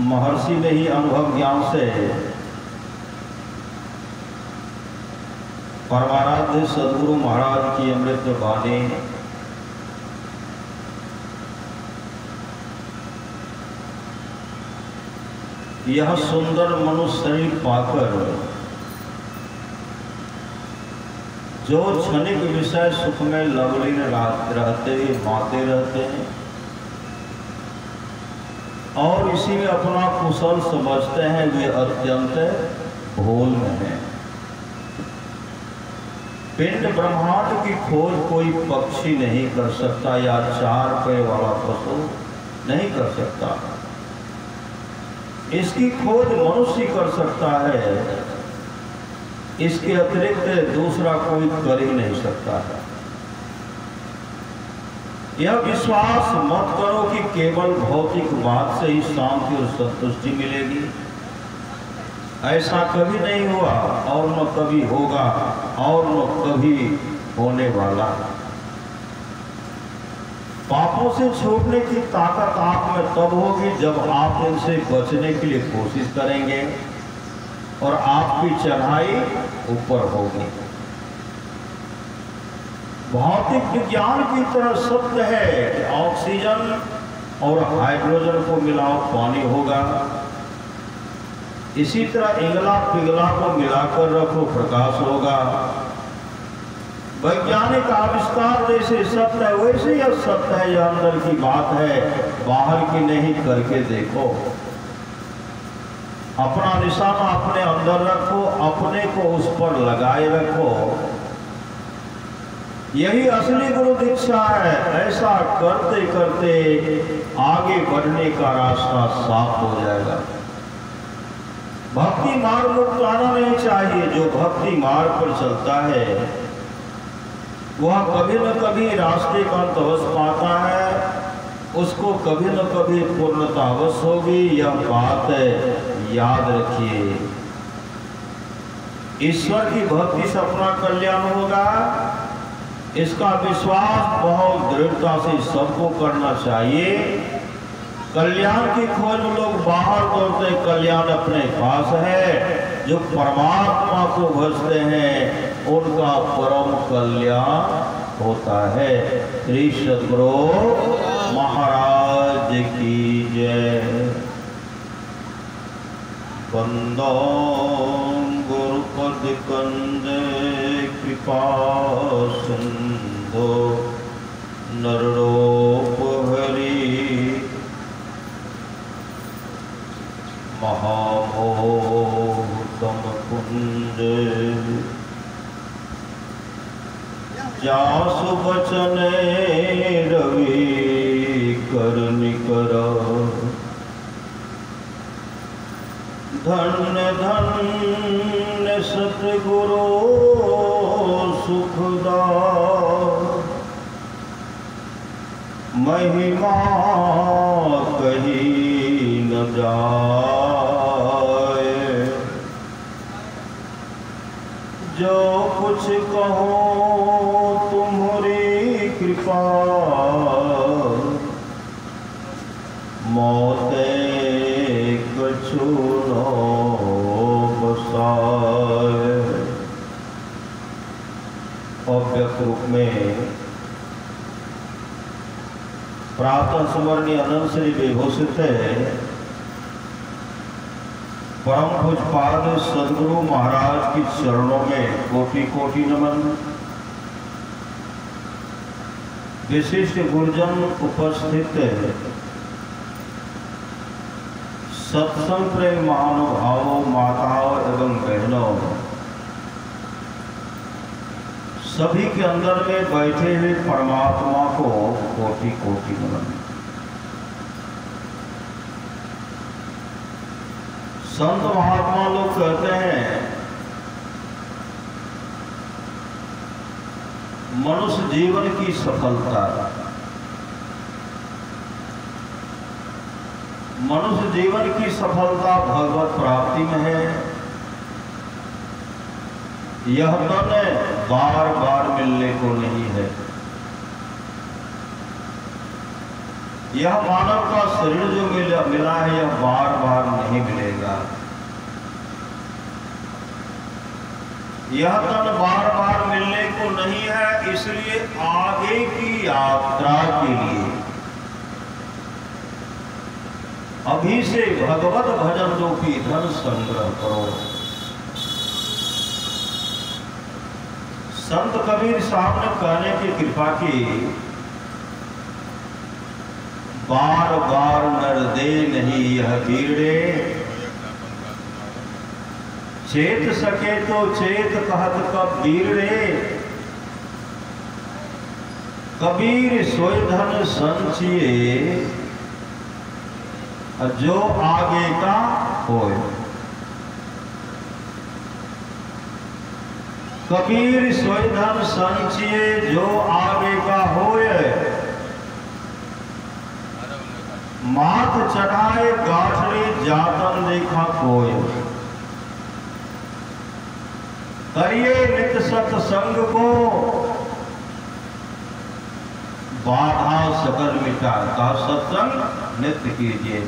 महर्षि ने ही अनुभव ज्ञान से परमाराध्य सद्गुरु महाराज की अमृत वाणी यह सुंदर मनुष्य शरीर पाकर जो क्षणिक विषय सुख में लवलीन रहते माते रहते हैं और इसी में अपना कुशल समझते हैं, वे अत्यंत भूल में हैं। पिंड ब्रह्मांड की खोज कोई पक्षी नहीं कर सकता या चार पैर वाला पशु नहीं कर सकता। इसकी खोज मनुष्य कर सकता है, इसके अतिरिक्त दूसरा कोई कर ही नहीं सकता है। यह विश्वास मत करो कि केवल भौतिक बात से ही शांति और संतुष्टि मिलेगी। ऐसा कभी नहीं हुआ और न कभी होगा और न कभी होने वाला। पापों से छूटने की ताकत आप में तब होगी जब आप इनसे बचने के लिए कोशिश करेंगे और आपकी चढ़ाई ऊपर होगी। भौतिक विज्ञान की तरह सत्य है कि ऑक्सीजन और हाइड्रोजन को मिलाओ पानी होगा, इसी तरह इंगला पिघला को मिलाकर रखो प्रकाश होगा। वैज्ञानिक आविष्कार जैसे सत्य है वैसे यह सत्य है, यह अंदर की बात है, बाहर की नहीं। करके देखो, अपना निशाना अपने अंदर रखो, अपने को उस पर लगाए रखो। यही असली गुरु दीक्षा है। ऐसा करते करते आगे बढ़ने का रास्ता साफ हो जाएगा। भक्ति मार्ग मुक्त आना नहीं चाहिए। जो भक्ति मार्ग पर चलता है वह कभी न कभी रास्ते का अंत अवश्य पाता है, उसको कभी न कभी पूर्णता अवश्य होगी। यह बात याद रखिए। ईश्वर की भक्ति से अपना कल्याण होगा, इसका विश्वास बहुत दृढ़ता से सबको करना चाहिए। कल्याण की खोज में लोग बाहर दौड़ते, कल्याण अपने पास है। जो परमात्मा को भजते हैं उनका परम कल्याण होता है। श्री सद्गुरु महाराज की जय। बंदो गुरुपद कंदे कृपा सिंधु नररूप हरि महामोह तम कुंज जासु बचन रवि कर निकर। धन्य धन्य सतगुरु सुखदा महिमा कही न जाए। जो कुछ कहो तुम्हारी कृपा मौते कछु न बसाए। अव्यक्त रूप में प्रातः स्मरणीय अनंत श्री विभूषित है परम पूज्यपाद सद्गुरु महाराज की चरणों में कोटि कोटि नमन। विशिष्ट गुरुजन उपस्थित सत्संग प्रेम महानुभावों, माताओं एवं बहनों, सभी के अंदर में बैठे हुए परमात्मा को कोटि कोटि नमन। संत महात्मा लोग कहते हैं मनुष्य जीवन की सफलता, मनुष्य जीवन की सफलता भगवत प्राप्ति में है। यह तन बार बार मिलने को नहीं है। यह मानव का शरीर जो मिला है यह बार बार नहीं मिलेगा। यह तन बार बार मिलने को नहीं है, इसलिए आगे की यात्रा के लिए अभी से भगवत भजन रूपी धन संग्रह करो। संत कबीर साहब ने कहने की कृपा की, बार बार नर दे नहीं यह बीड़े, चेत सके तो चेत कहत कबीर रे, कबीर सोई धन संचिए जो आगे का होए। कबीर सोई धन संचिए जो आगे का होए, माथ चढ़ाए गाठड़ी जातन देखा कोय, करिए नित सत्संग को बाधा सकल मिटा। का सत्संग नित्य कीजिए।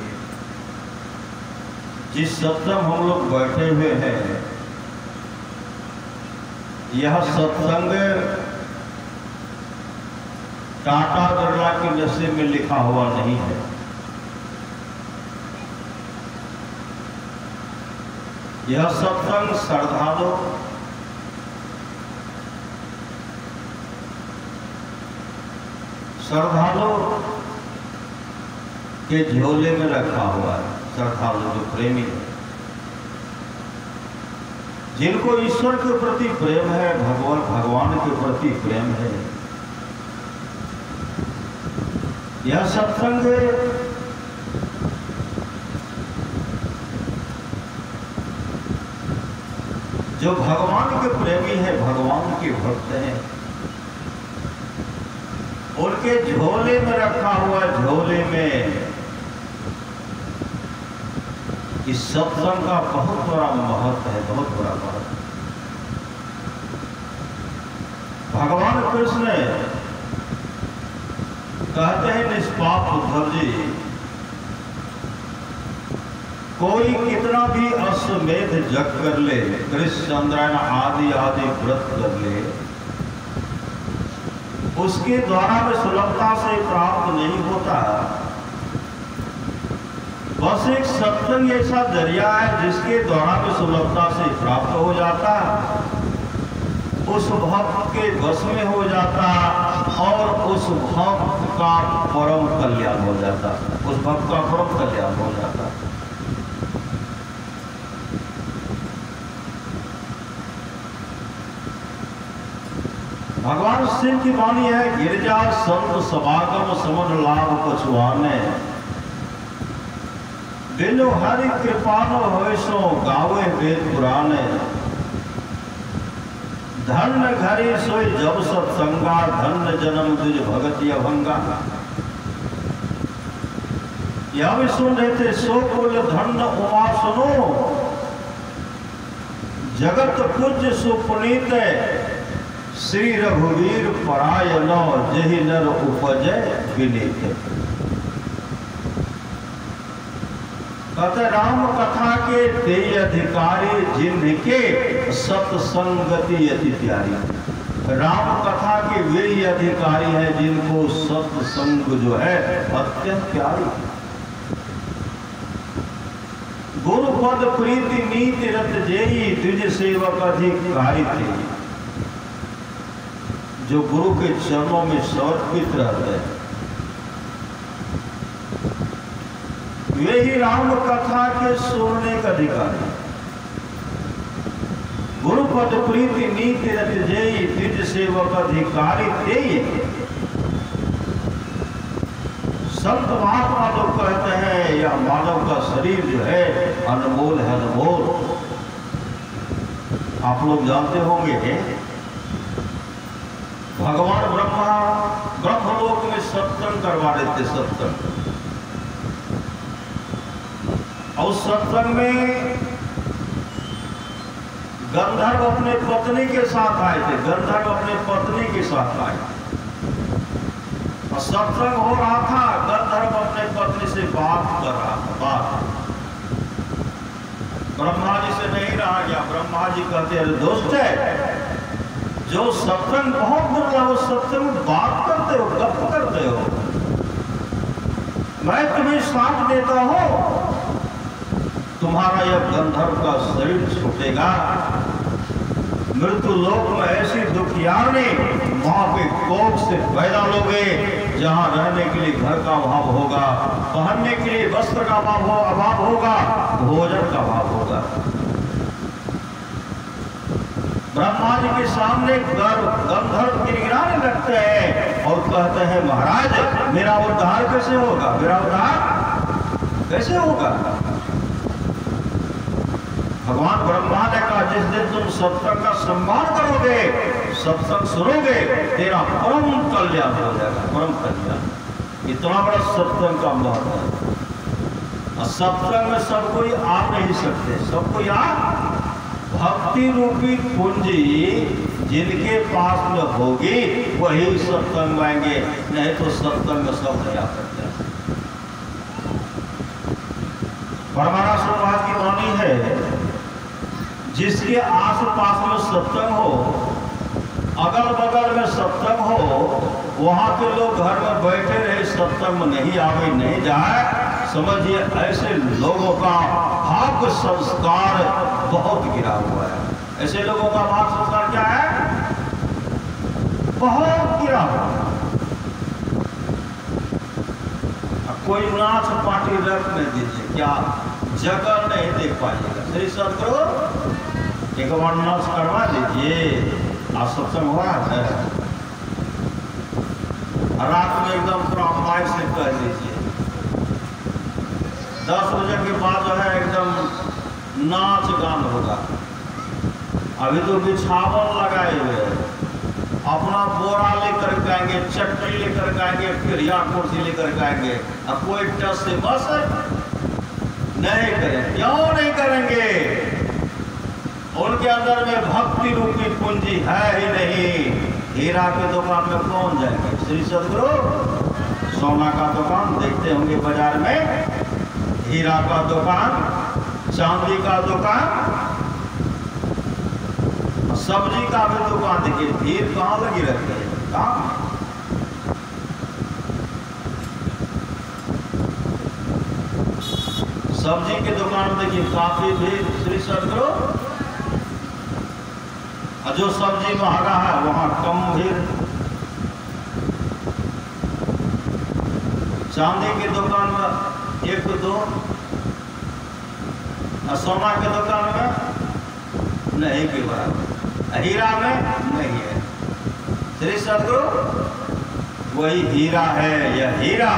जिस सत्संग हम लोग बैठे हुए हैं यह सत्संग टाटा बिरला के नशे में लिखा हुआ नहीं है। यह सत्संग श्रद्धालु के झोले में रखा हुआ है। श्रद्धालु जो प्रेमी है, जिनको ईश्वर के प्रति प्रेम है, भगवान के प्रति प्रेम है, यह सत्संग जो भगवान के प्रेमी है, भगवान के भक्त हैं, उनके झोले में रखा हुआ, झोले में इस सत्संग का बहुत बड़ा महत्व है, बहुत बड़ा महत्व। भगवान कृष्ण कहते हैं निष्पाप उद्धव जी, कोई कितना भी अश्वमेध जग कर ले, कृष्ण चंद्रायण आदि आदि व्रत कर ले, उसके द्वारा में सुलभता से प्राप्त नहीं होता। बस एक सत्संग ऐसा दरिया है जिसके द्वारा में सुलभता से प्राप्त हो जाता, उस भक्त के वश में हो जाता और उस भक्त का परम कल्याण हो जाता, उस भक्त का परम कल्याण हो जाता। भगवान शिव की वाणी है, गिरजा संत समागम समन लाभ पछुआने, बिनु हरि कृपानो होय सो गावे वेद पुराने, धन्य घरी सोई जब सत्संगा, धन्य जन्म तुझ भगत अभंगा। यह भी सुन रहे थे, सो कुल धन्य उमा सुनो, जगत पूज्य सुपुनीत, श्री रघुवीर परायण जहि नर उपजय विनीत। कहते राम कथा के ते अधिकारी जिनके सत्संगति अति प्यारी। राम कथा के वे ही अधिकारी हैं जिनको सत्संग जो है अत्यंत प्यारी। गुरु पद प्रीति नीति रत जेई, तुझ सेवक अधिकारी थे। जो गुरु के चरणों में समर्पित रहते हैं वे ही राम कथा के सुनने का अधिकारी। गुरु पद प्रीति नीति रत जेई, तुझ सेवक अधिकारी तेई। संत महात्मा लोग कहते हैं यह मानव का शरीर जो है अनमोल है, अनमोल। आप लोग जानते होंगे भगवान ब्रह्मा ब्रह्मलोक में सत्संग करवा रहे थे, सत्संग। और सत्संग में गंधर्व अपने पत्नी के साथ आए थे, गंधर्व अपने पत्नी के साथ आए। सत्संग हो रहा था, गंधर्व अपने पत्नी से बात कर रहा था। बात ब्रह्मा जी से नहीं रहा गया। ब्रह्मा जी कहते अरे दोस्त है, जो सत्संग बहुत दुर्लभ हो, सत्संग में बात करते हो, गप करते हो, मैं तुम्हें साथ देता हूं, तुम्हारा यह गंधर्व का शरीर छूटेगा, मृत्यु लोक में ऐसी दुखियारी वहां पे कोख से पैदा लोगे जहां रहने के लिए घर का अभाव होगा, पहनने के लिए वस्त्र का अभाव होगा, भोजन का अभाव होगा। ब्रह्मा जी के सामने गंधर्व गिड़गिड़ाने लगते हैं और कहते हैं महाराज मेरा उद्धार कैसे होगा, मेरा उद्धार कैसे होगा। भगवान ब्रह्मा ने कहा जिस दिन तुम सत्संग का सम्मान करोगे, सत्संग सुनोगे, तेरा परम कल्याण हो जाएगा, परम कल्याण। इतना बड़ा सत्संग का महत्व है। सत्संग में सब कोई आ नहीं सकते, सब कोई आ, भक्ति रूपी पूंजी जिनके पास में होगी वही सत्संग में आएंगे, नहीं तो सत्संग में सब नहीं आ सकते। परमारा समाज की वाणी है, जिसके आस पास में सत्संग हो, अगल बगल में सत्संग हो, वहां के लोग घर में बैठे रहे, सत्संग में नहीं आवे नहीं जाए, समझिए ऐसे लोगों का भाग्य संस्कार बहुत गिरा हुआ है। ऐसे लोगों का भाग्य संस्कार क्या है, बहुत गिरा हुआ है। कोई नाच पार्टी रखने दीजिए, क्या जगह नहीं देख पाइएगा। श्री सदगुरु एक बार नाच करवा दीजिए, आज सत्संग हो रहा है, रात में एकदम पूरा माइक से कह दीजिए, 10 बजे के बाद जो है एकदम नाच गान होगा। अभी तो बिछावन लगाए हुए हैं, अपना बोरा लेकर के आएंगे, चटनी लेकर के आएंगे, फिर या कुर्सी लेकर के आएंगे, अब कोई टस से बस नहीं करें। क्यों नहीं करेंगे? उनके अंदर में भक्ति रूपी पूंजी है ही नहीं। हीरा के दुकान में कौन जाएंगे? श्री सदगुरु सोना का दुकान देखते होंगे बाजार में, हीरा का दुकान, चांदी का दुकान, सब्जी का भी दुकान देखिए, भीड़ कहाँ लगी रहती है, कहाँ? सब्जी की दुकान देखिए काफी भीड़। श्री सदगुरु जो सब्जी महंगा है वहां कम भीड़। चांदी की दुकान में 1-2, सोना की दुकान में नहीं के बराबर, हीरा में नहीं है। श्री सदगुरु वही हीरा है, यह हीरा,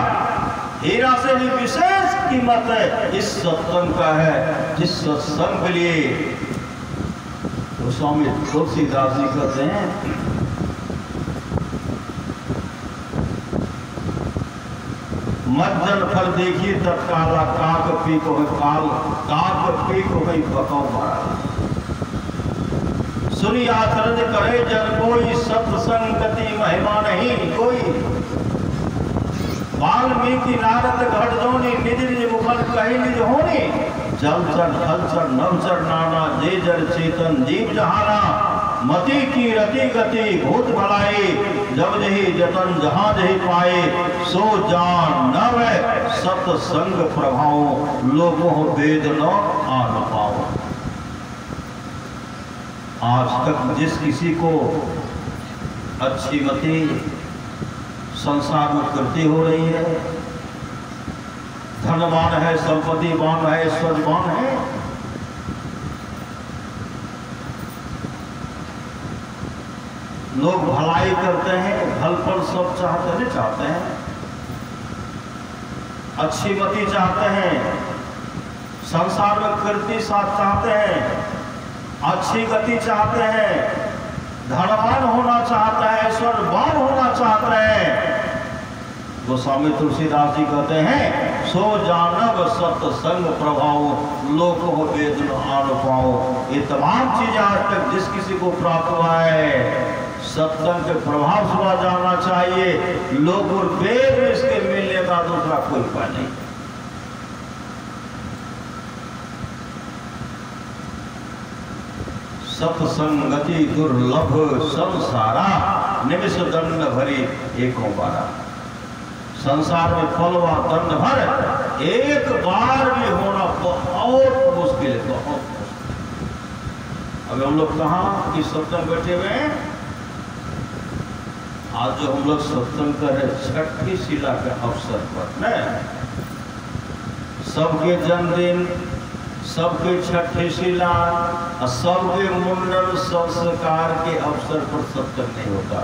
हीरा से भी विशेष कीमत है इस सत्संग का है, जिस सत्संग के लिए तो स्वामी तुलसीदास जी कहते हैं, मज्जन फल देखिए तत्काला, काक पी को काल, काक पी को बकाओ मारा। सुनी आचरण करे जन कोई, सत्संगति महिमा नहीं कोई। वाल्मीकि नारद घटदोनी, निज निज मुखन कही निज होनी। जलचर हलचर नवचर नाना, जे जर चेतन जीव जहाना। मति की रति गति भूत भलाई, जब जही जतन जहां जही पाए। सो जान नव सत्संग प्रभाव, लोगों वेद न आन पाओ। आज तक जिस किसी को अच्छी मति संसार में कृति हो रही है, धनवान है, संपत्तिवान है, ऐश्वर्यवान है, लोग भलाई करते हैं, फल सब चाहते हैं, अच्छी मति चाहते हैं, संसार में कृति साथ चाहते हैं, अच्छी गति चाहते हैं, धनवान होना चाहता है, ऐश्वर्यवान होना चाहता है। गोस्वामी तुलसीदास जी कहते हैं, सो जानव सत्संग प्रभाव, लोक हो वेद न आन पाओ। ये तमाम चीजें आज तक जिस किसी को प्राप्त हुआ है, सत्संग के प्रभाव से जाना चाहिए। लोग और वेद में इसके मिलने का दूसरा कोई उपाय नहीं। सत्संगति दुर्लभ संसारा निमिष दंड भरी एको बारा। संसार में फलवा दंड भर एक बार भी होना बहुत मुश्किल है, बहुत मुश्किल। अब हम लोग कहाँ की सत्संग बैठे हुए हैं? आज जो हम लोग सत्संग कर रहे छठी शिला के अवसर पर न, सबके जन्मदिन, सबके छठी शिला, सबके मुंडन संस्कार के अवसर पर सत्संग नहीं होता।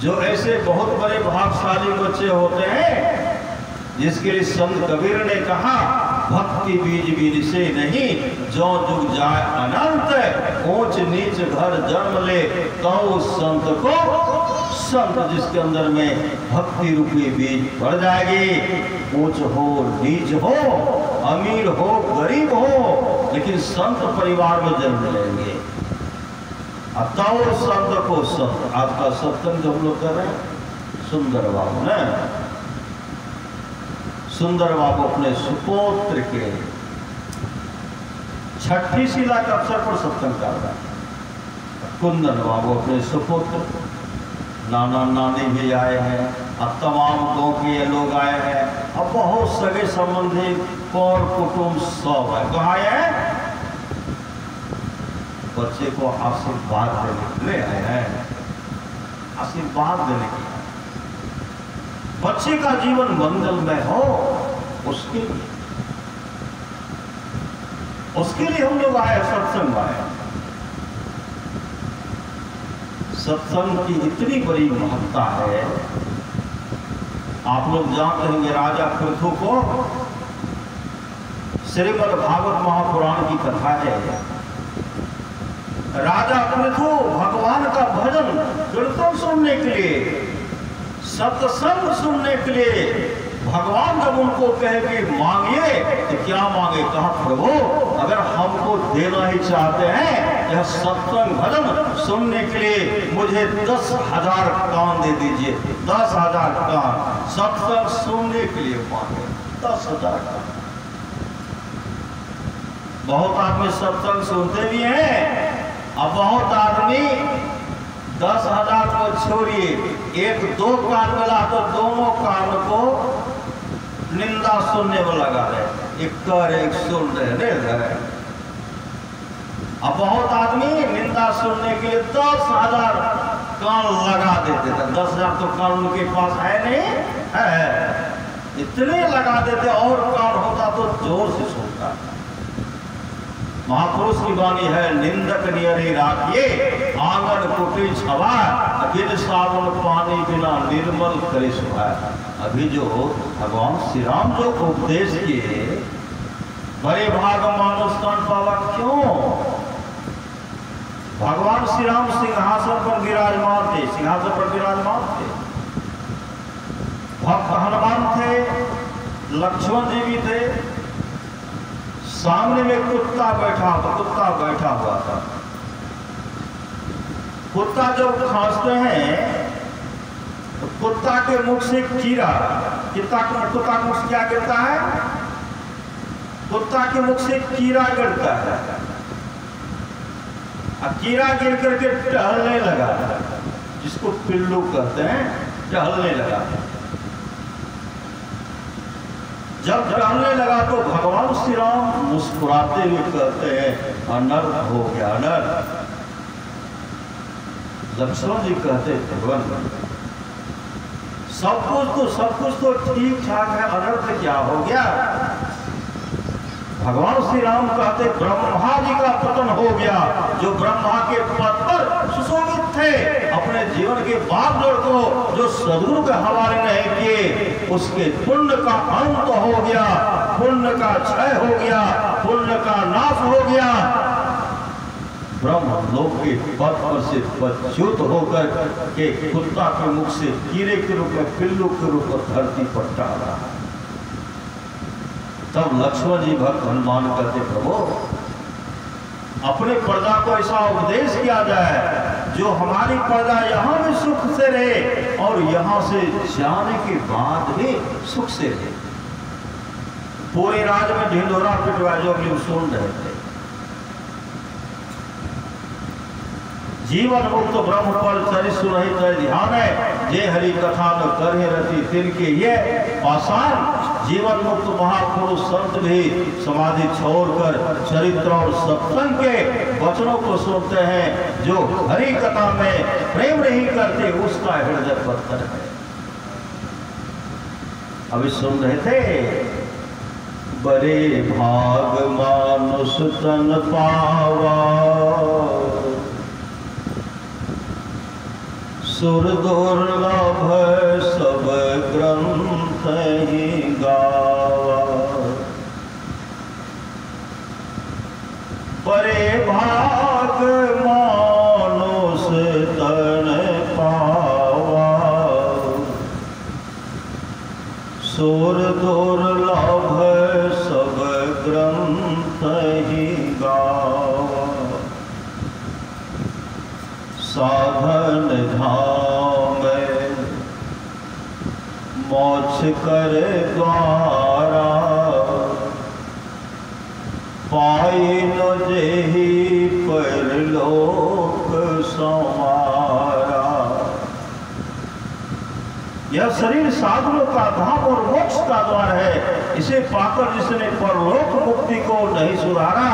जो ऐसे बहुत बड़े भागशाली बच्चे होते हैं जिसके लिए संत कबीर ने कहा, भक्ति बीज बीज से नहीं, जो जुग जाए अनंत, ऊंच नीच घर जन्म ले, तो संत को संत जिसके अंदर में भक्ति रूपी बीज पड़ जाएगी। ऊंच हो नीच हो, अमीर हो गरीब हो, लेकिन संत परिवार में जन्म लेंगे। तो संत को संत। आपका सत्संग जो हम लोग कर रहे हैं सुंदर बाबू ने, सुंदर बाबू अपने सुपुत्र के छठी शिला के अवसर पर सत्संग कर रहा है। कुंदन बाबू अपने सुपुत्र, नाना नानी भी आए हैं, अब तमाम गांव के लोग आए हैं, अब बहुत सगे संबंधी और कुटुंब सब है। कहाँ है? बच्चे को आशीर्वाद देने के लिए आए हैं, आशीर्वाद देने के लिए। बच्चे का जीवन मंगलमय हो उसके लिए हम लोग आए, सत्संग आए। सत्संग की इतनी बड़ी महत्ता है। आप लोग जानते होंगे राजा पृथु को श्रीमद् भागवत महापुराण की कथा है। राजा पृथु भगवान का भजन कीर्तन सुनने के लिए, सत्संग सुनने के लिए, भगवान जब उनको कहे कि मांगिए तो क्या मांगे? कहा प्रभु अगर हमको देना ही चाहते हैं यह सत्संग भजन सुनने के लिए मुझे 10,000 कान दे दीजिए। 10,000 कान सत्संग सुनने के लिए मांगे। 10,000 कान। बहुत आदमी सत्संग सुनते भी हैं, अब बहुत आदमी 10,000 को छोड़िए, 1-2 कान मिला तो दोनों कान को निंदा सुनने में लगा रहे, एक कर एक सुन रहे। अब बहुत आदमी निंदा सुनने के लिए 10,000 कान लगा देते थे। 10,000 तो कान उनके पास है नहीं है, इतने लगा देते, और कान होता तो जोर से सुनता। महापुरुष की वाणी है, निंदक नियरी राखिए, आंगन कुटी छवा, बिन सावन पानी बिना निर्मल करे सुहाए। अभी जो भगवान श्री राम जो उपदेश किए, बड़े भाग मानुष कान पावा क्यों? भगवान श्री राम सिंहासन पर विराजमान थे, सिंहासन पर विराजमान थे। भक्त हनुमान थे, लक्ष्मण जी भी थे, सामने में कुत्ता बैठा हुआ था। कुत्ता जब खांसते हैं तो कुत्ता के मुख से कीड़ा, कुत्ता के मुख से क्या गिरता है? कुत्ता के मुख से कीड़ा गिरता है, और कीड़ा गिर करके टहलने लगा, जिसको पिल्लू कहते हैं, टहलने लगा। जब टहलने लगा तो भगवान श्री राम मुस्कुराते हुए कहते हैं, अनर्थ हो गया, अनर्थ। लक्ष्मण जी कहते भगवान सब कुछ तो ठीक ठाक है, अनर्थ क्या हो गया? भगवान श्री राम कहते ब्रह्मा जी का पतन हो गया। जो ब्रह्मा के पद पर सुशोभित थे, अपने जीवन के बागडोर को जो सदगुरु के हवाले नहीं किए, उसके पुण्य का अंत हो गया, पुण्य का क्षय हो गया, पुण्य का नाश हो गया। ब्रह्म लोक के पद पर से पच्युत होकर के कुत्ता के मुख से कीड़े के रूप में, पिल्लू के रूप में धरती पर टहला। तब लक्ष्मण जी भक्त हनुमान कहते प्रभु अपने प्रजा को ऐसा उपदेश किया जाए जो हमारी प्रजा यहाँ भी सुख से रहे और यहाँ से जाने के बाद भी सुख से रहे। पूरे राज्य में ढिंढोरा पिटवा जो लोग सुन रहे थे। जीवन मुक्त ब्रह्म पर चरि सुनहि तर ध्यान है, जे हरि कथा न करे रति तिनके ये पाषाण। जीवन मुक्त महापुरुष संत भी समाधि छोड़कर चरित्र और सत्संग के वचनों को सुनते हैं। जो हरि कथा में प्रेम नहीं करते उसका हृदय पत्थर है। अभी सुन रहे थे, बड़े भाग मानुष तन पावा, सुर दुर्लभ सब ग्रंथ ही गावा। बड़े भाग मानुष तन पावा, सुर दुर्लभ सब ग्रंथ ही गावा। साधन धाम मोक्ष कर द्वारा, पाई न जेहि परलोक संवारा। यह शरीर साधनों का धाम और मोक्ष का द्वार है। इसे पाकर जिसने परलोक मुक्ति को नहीं सुधारा,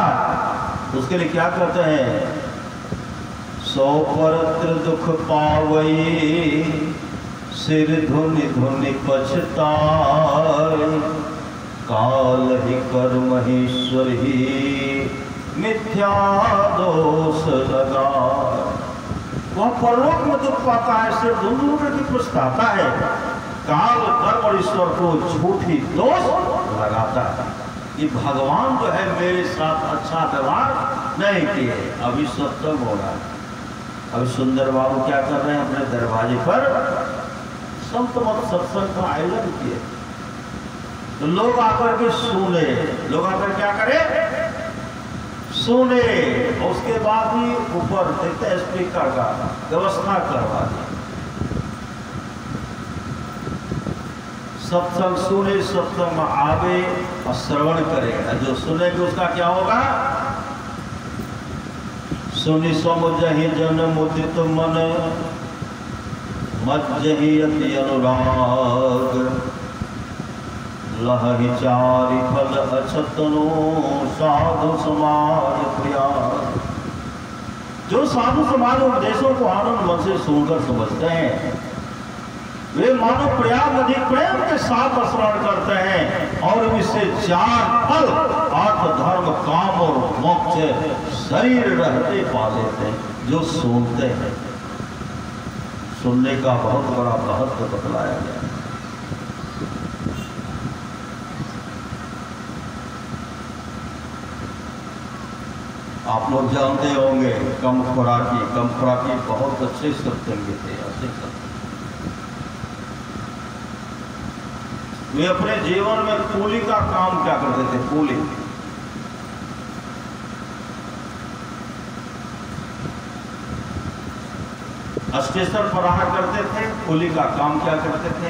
उसके लिए क्या कहते हैं? सो परत्र दुख पावई, सिर धुनि धुनि पछताए। काल ही कर्म ईश्वर ही, मिथ्या दोष लगा। वह परलोक में दुख पाता है, सिर धुनि धुनि पछताता है। काल कर्म और ईश्वर को झूठी दोष लगाता है। ये भगवान जो है मेरे साथ अच्छा व्यवहार नहीं किए। अभी सत्संग हो रहा है। अभी सुंदर बाबू क्या कर रहे हैं? अपने दरवाजे पर संत मत सत्संग का आयोजन किए। तो लोग आकर के सुने। लोग आकर क्या करें? सुने। और उसके बाद भी ऊपर देखते स्पीकर का व्यवस्था करवा दी। सत्संग सुने, सत्संग में आवे और श्रवण करे। जो सुनेंगे उसका क्या होगा? सुनि समुझहि जन मुदित मन, मज्जहि अति अनुराग। लहहि चारि फल अछतनो, साधु समाज प्रिया। जो साधु समाज उपदेशों को आनंद मन से सुनकर समझते हैं, वे मानो प्रयाग नदी प्रेम के साथ स्मरण करते हैं और इससे चार फल अर्थ धर्म काम और मोक्ष शरीर रहते पा लेते हैं। जो सुनते हैं, सुनने का बहुत बड़ा महत्व बतलाया गया। आप लोग जानते होंगे कम खुराकी बहुत अच्छे सत्संगी थे। अच्छे सत्संग वे अपने जीवन में कूली का काम क्या करते थे? कूली। स्टेशन पर रहा करते थे। कूली का काम क्या करते थे?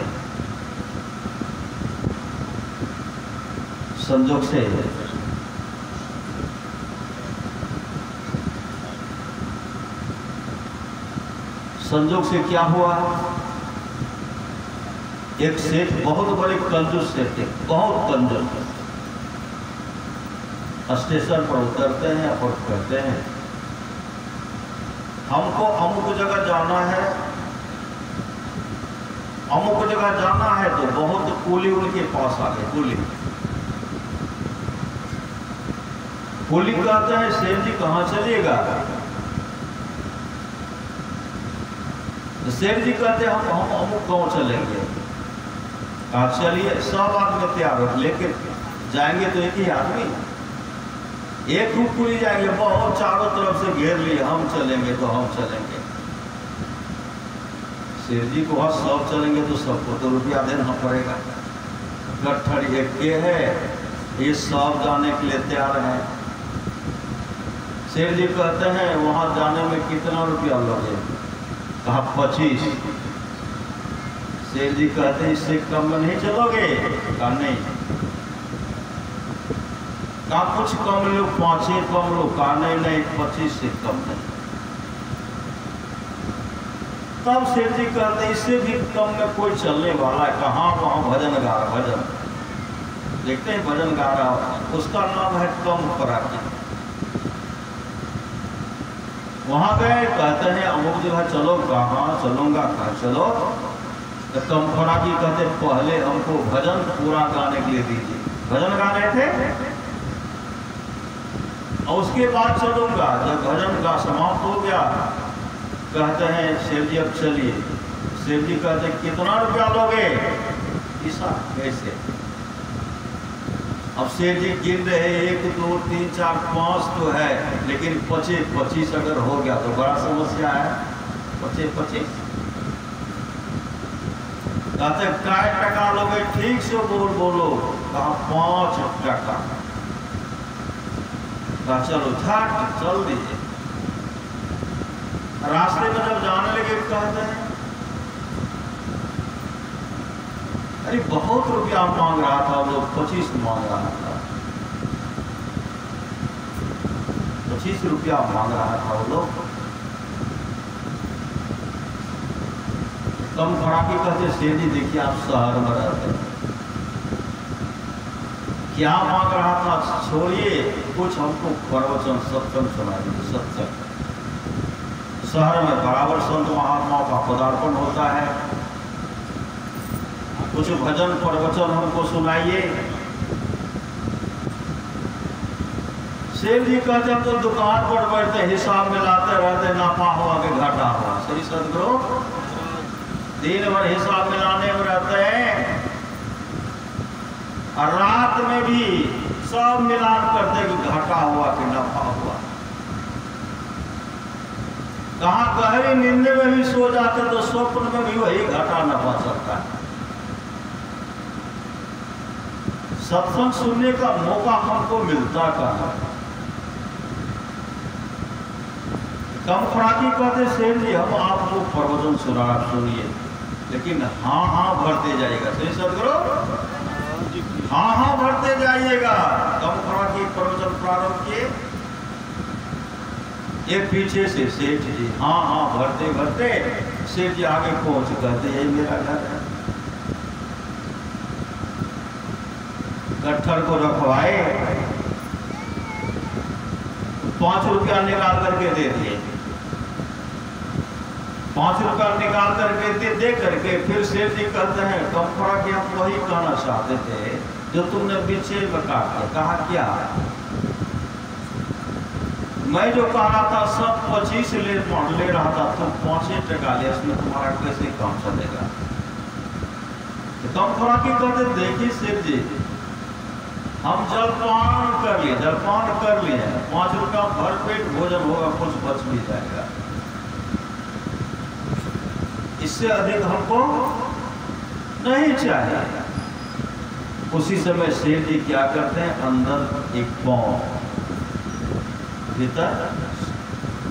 संजोग से क्या हुआ? एक सेठ बहुत बड़े कंजूस सेठ थे, बहुत कंजूस। स्टेशन पर उतरते हैं और कहते हैं हमको अमुक जगह जाना है, अमुक जगह जाना है। तो बहुत कूली उनके पास आ गए। कूली कहते हैं सेठ जी कहाँ चलिएगा? तो सेठ जी कहते हैं हम अमुक गाँव चलेंगे। कहा चलिए। सब आदमी तैयार हो, लेके जाएंगे तो एक ही आदमी, एक ग्रुप पूरी जाएंगे। बहुत चारों तरफ से घेर लिए, हम चलेंगे तो हम चलेंगे। सेठ जी को सब चलेंगे तो सबको तो रुपया देना पड़ेगा। गठरी एक के है, ये सब जाने के लिए तैयार है। सेठ जी कहते हैं वहां जाने में कितना रुपया लगे? कहा 25। सेठ जी कहते हैं इससे कम में नहीं चलोगे? कहा नहीं। कहा कुछ कम लो, 5 कम लो? कहा नहीं 25 से कम नहीं। तब सेठ जी कहते इससे भी कम में कोई चलने वाला है? कहाँ? वहां भजन गा रहा, भजन देखते हैं, भजन गा रहा, उसका नाम है कम फराकी। वहां गए, कहते हैं अमुक जगह चलो। कहाँ चलूंगा? कहा चलो। तो कम फराकी कहते पहले हमको भजन पूरा गाने के लिए दीजिए। भजन गा रहे थे और उसके बाद चलूंगा। जब भजन का समाप्त हो गया, कहते हैं सेठ जी अब चलिए। सेठ जी कहते कितना रुपया लोगे? ईसा कैसे? अब सेठ जी गिन रहे 1 2 3 4 5 तो है, लेकिन 25 अगर हो गया तो बड़ा समस्या है। 25 कहते काय टका लोगे? ठीक से बोलो। कहा 5 टका। कहा चलो झट चल दीजिए। रास्ते में जब जाने लगे कहते हैं अरे बहुत रुपया मांग रहा था वो लोग, 25 मांग रहा था। 25 रुपया मांग रहा था वो लोग। कम फराकी कहते सेठ जी देखिए आप शहर में रहते हैं, क्या मांग रहा था छोड़िए, कुछ हमको प्रवचन सत्संग सुनाइए। सत्संग शहर में बराबर संत महात्माओं का पदार्पण होता है, कुछ भजन प्रवचन हमको सुनाइए। सेठ जी कहते हम तो दुकान पर बैठते हिसाब मिलाते रहते, नापा हुआ के घाटा हुआ। श्री सदगुरु दिन भर हिसाब मिलाने में रहते हैं और रात में भी सब मिलान करते कि घाटा हुआ कि नफा हुआ। कहाँ गहरी नींद में भी सो जाते तो स्वप्न में भी वही घाटा नफा सकता है। सत्संग सुनने का मौका हमको मिलता कहाँ? कम फराकी कहते सेठ जी हम आपको प्रवचन सुना, सुनिए, लेकिन हाँ भरते जाइएगा। सही सदगुरु हाँ भरते जाइएगा। कम फराकी प्रवचन प्रारंभ किए, ये पीछे से सेठ जी हाँ भरते भरते सेठ जी आगे पहुंच कहते ये मेरा घर है। गट्ठर को रखवाए, 5 रुपया निकाल करके दे दिए। 5 रुपया निकाल करके दे करके फिर सेठ जी कहते हैं कम फराकी हम वही कहना चाहते थे जो तुमने पीछे में काट दिया। कहा क्या? मैं जो कह रहा था सब 25 ले रहा था, तुम 5 टका ले, इसमें तुम्हारा कैसे काम चलेगा? तो कम फराकी कहते देखिए सेठ जी हम जलपान कर लिए 5 रुपया भरपेट भोजन होगा, कुछ बच भी जाएगा, इससे अधिक हमको नहीं चाहिए। उसी समय सेठ जी क्या करते हैं, अंदर एक पाँव भीतर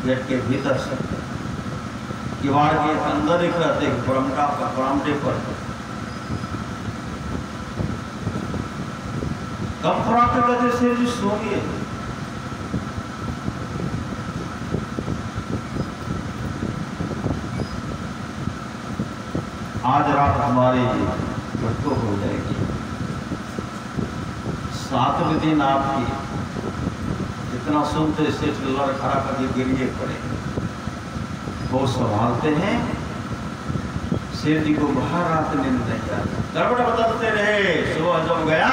गेट के भीतर से किवाड़ के अंदर एक रहते बरामदे पर कम फराक कहते सेठ जी सोइए। आज रात हमारी घटको हो जाएगी, 7वें दिन आपकी इतना सुनते सेठ लड़खड़ा करके गिरिए पड़े। वो संभालते हैं, सेठ जी को बाहर रात नींद नहीं आता, गड़बड़ बदलते रहे। सुबह जब गया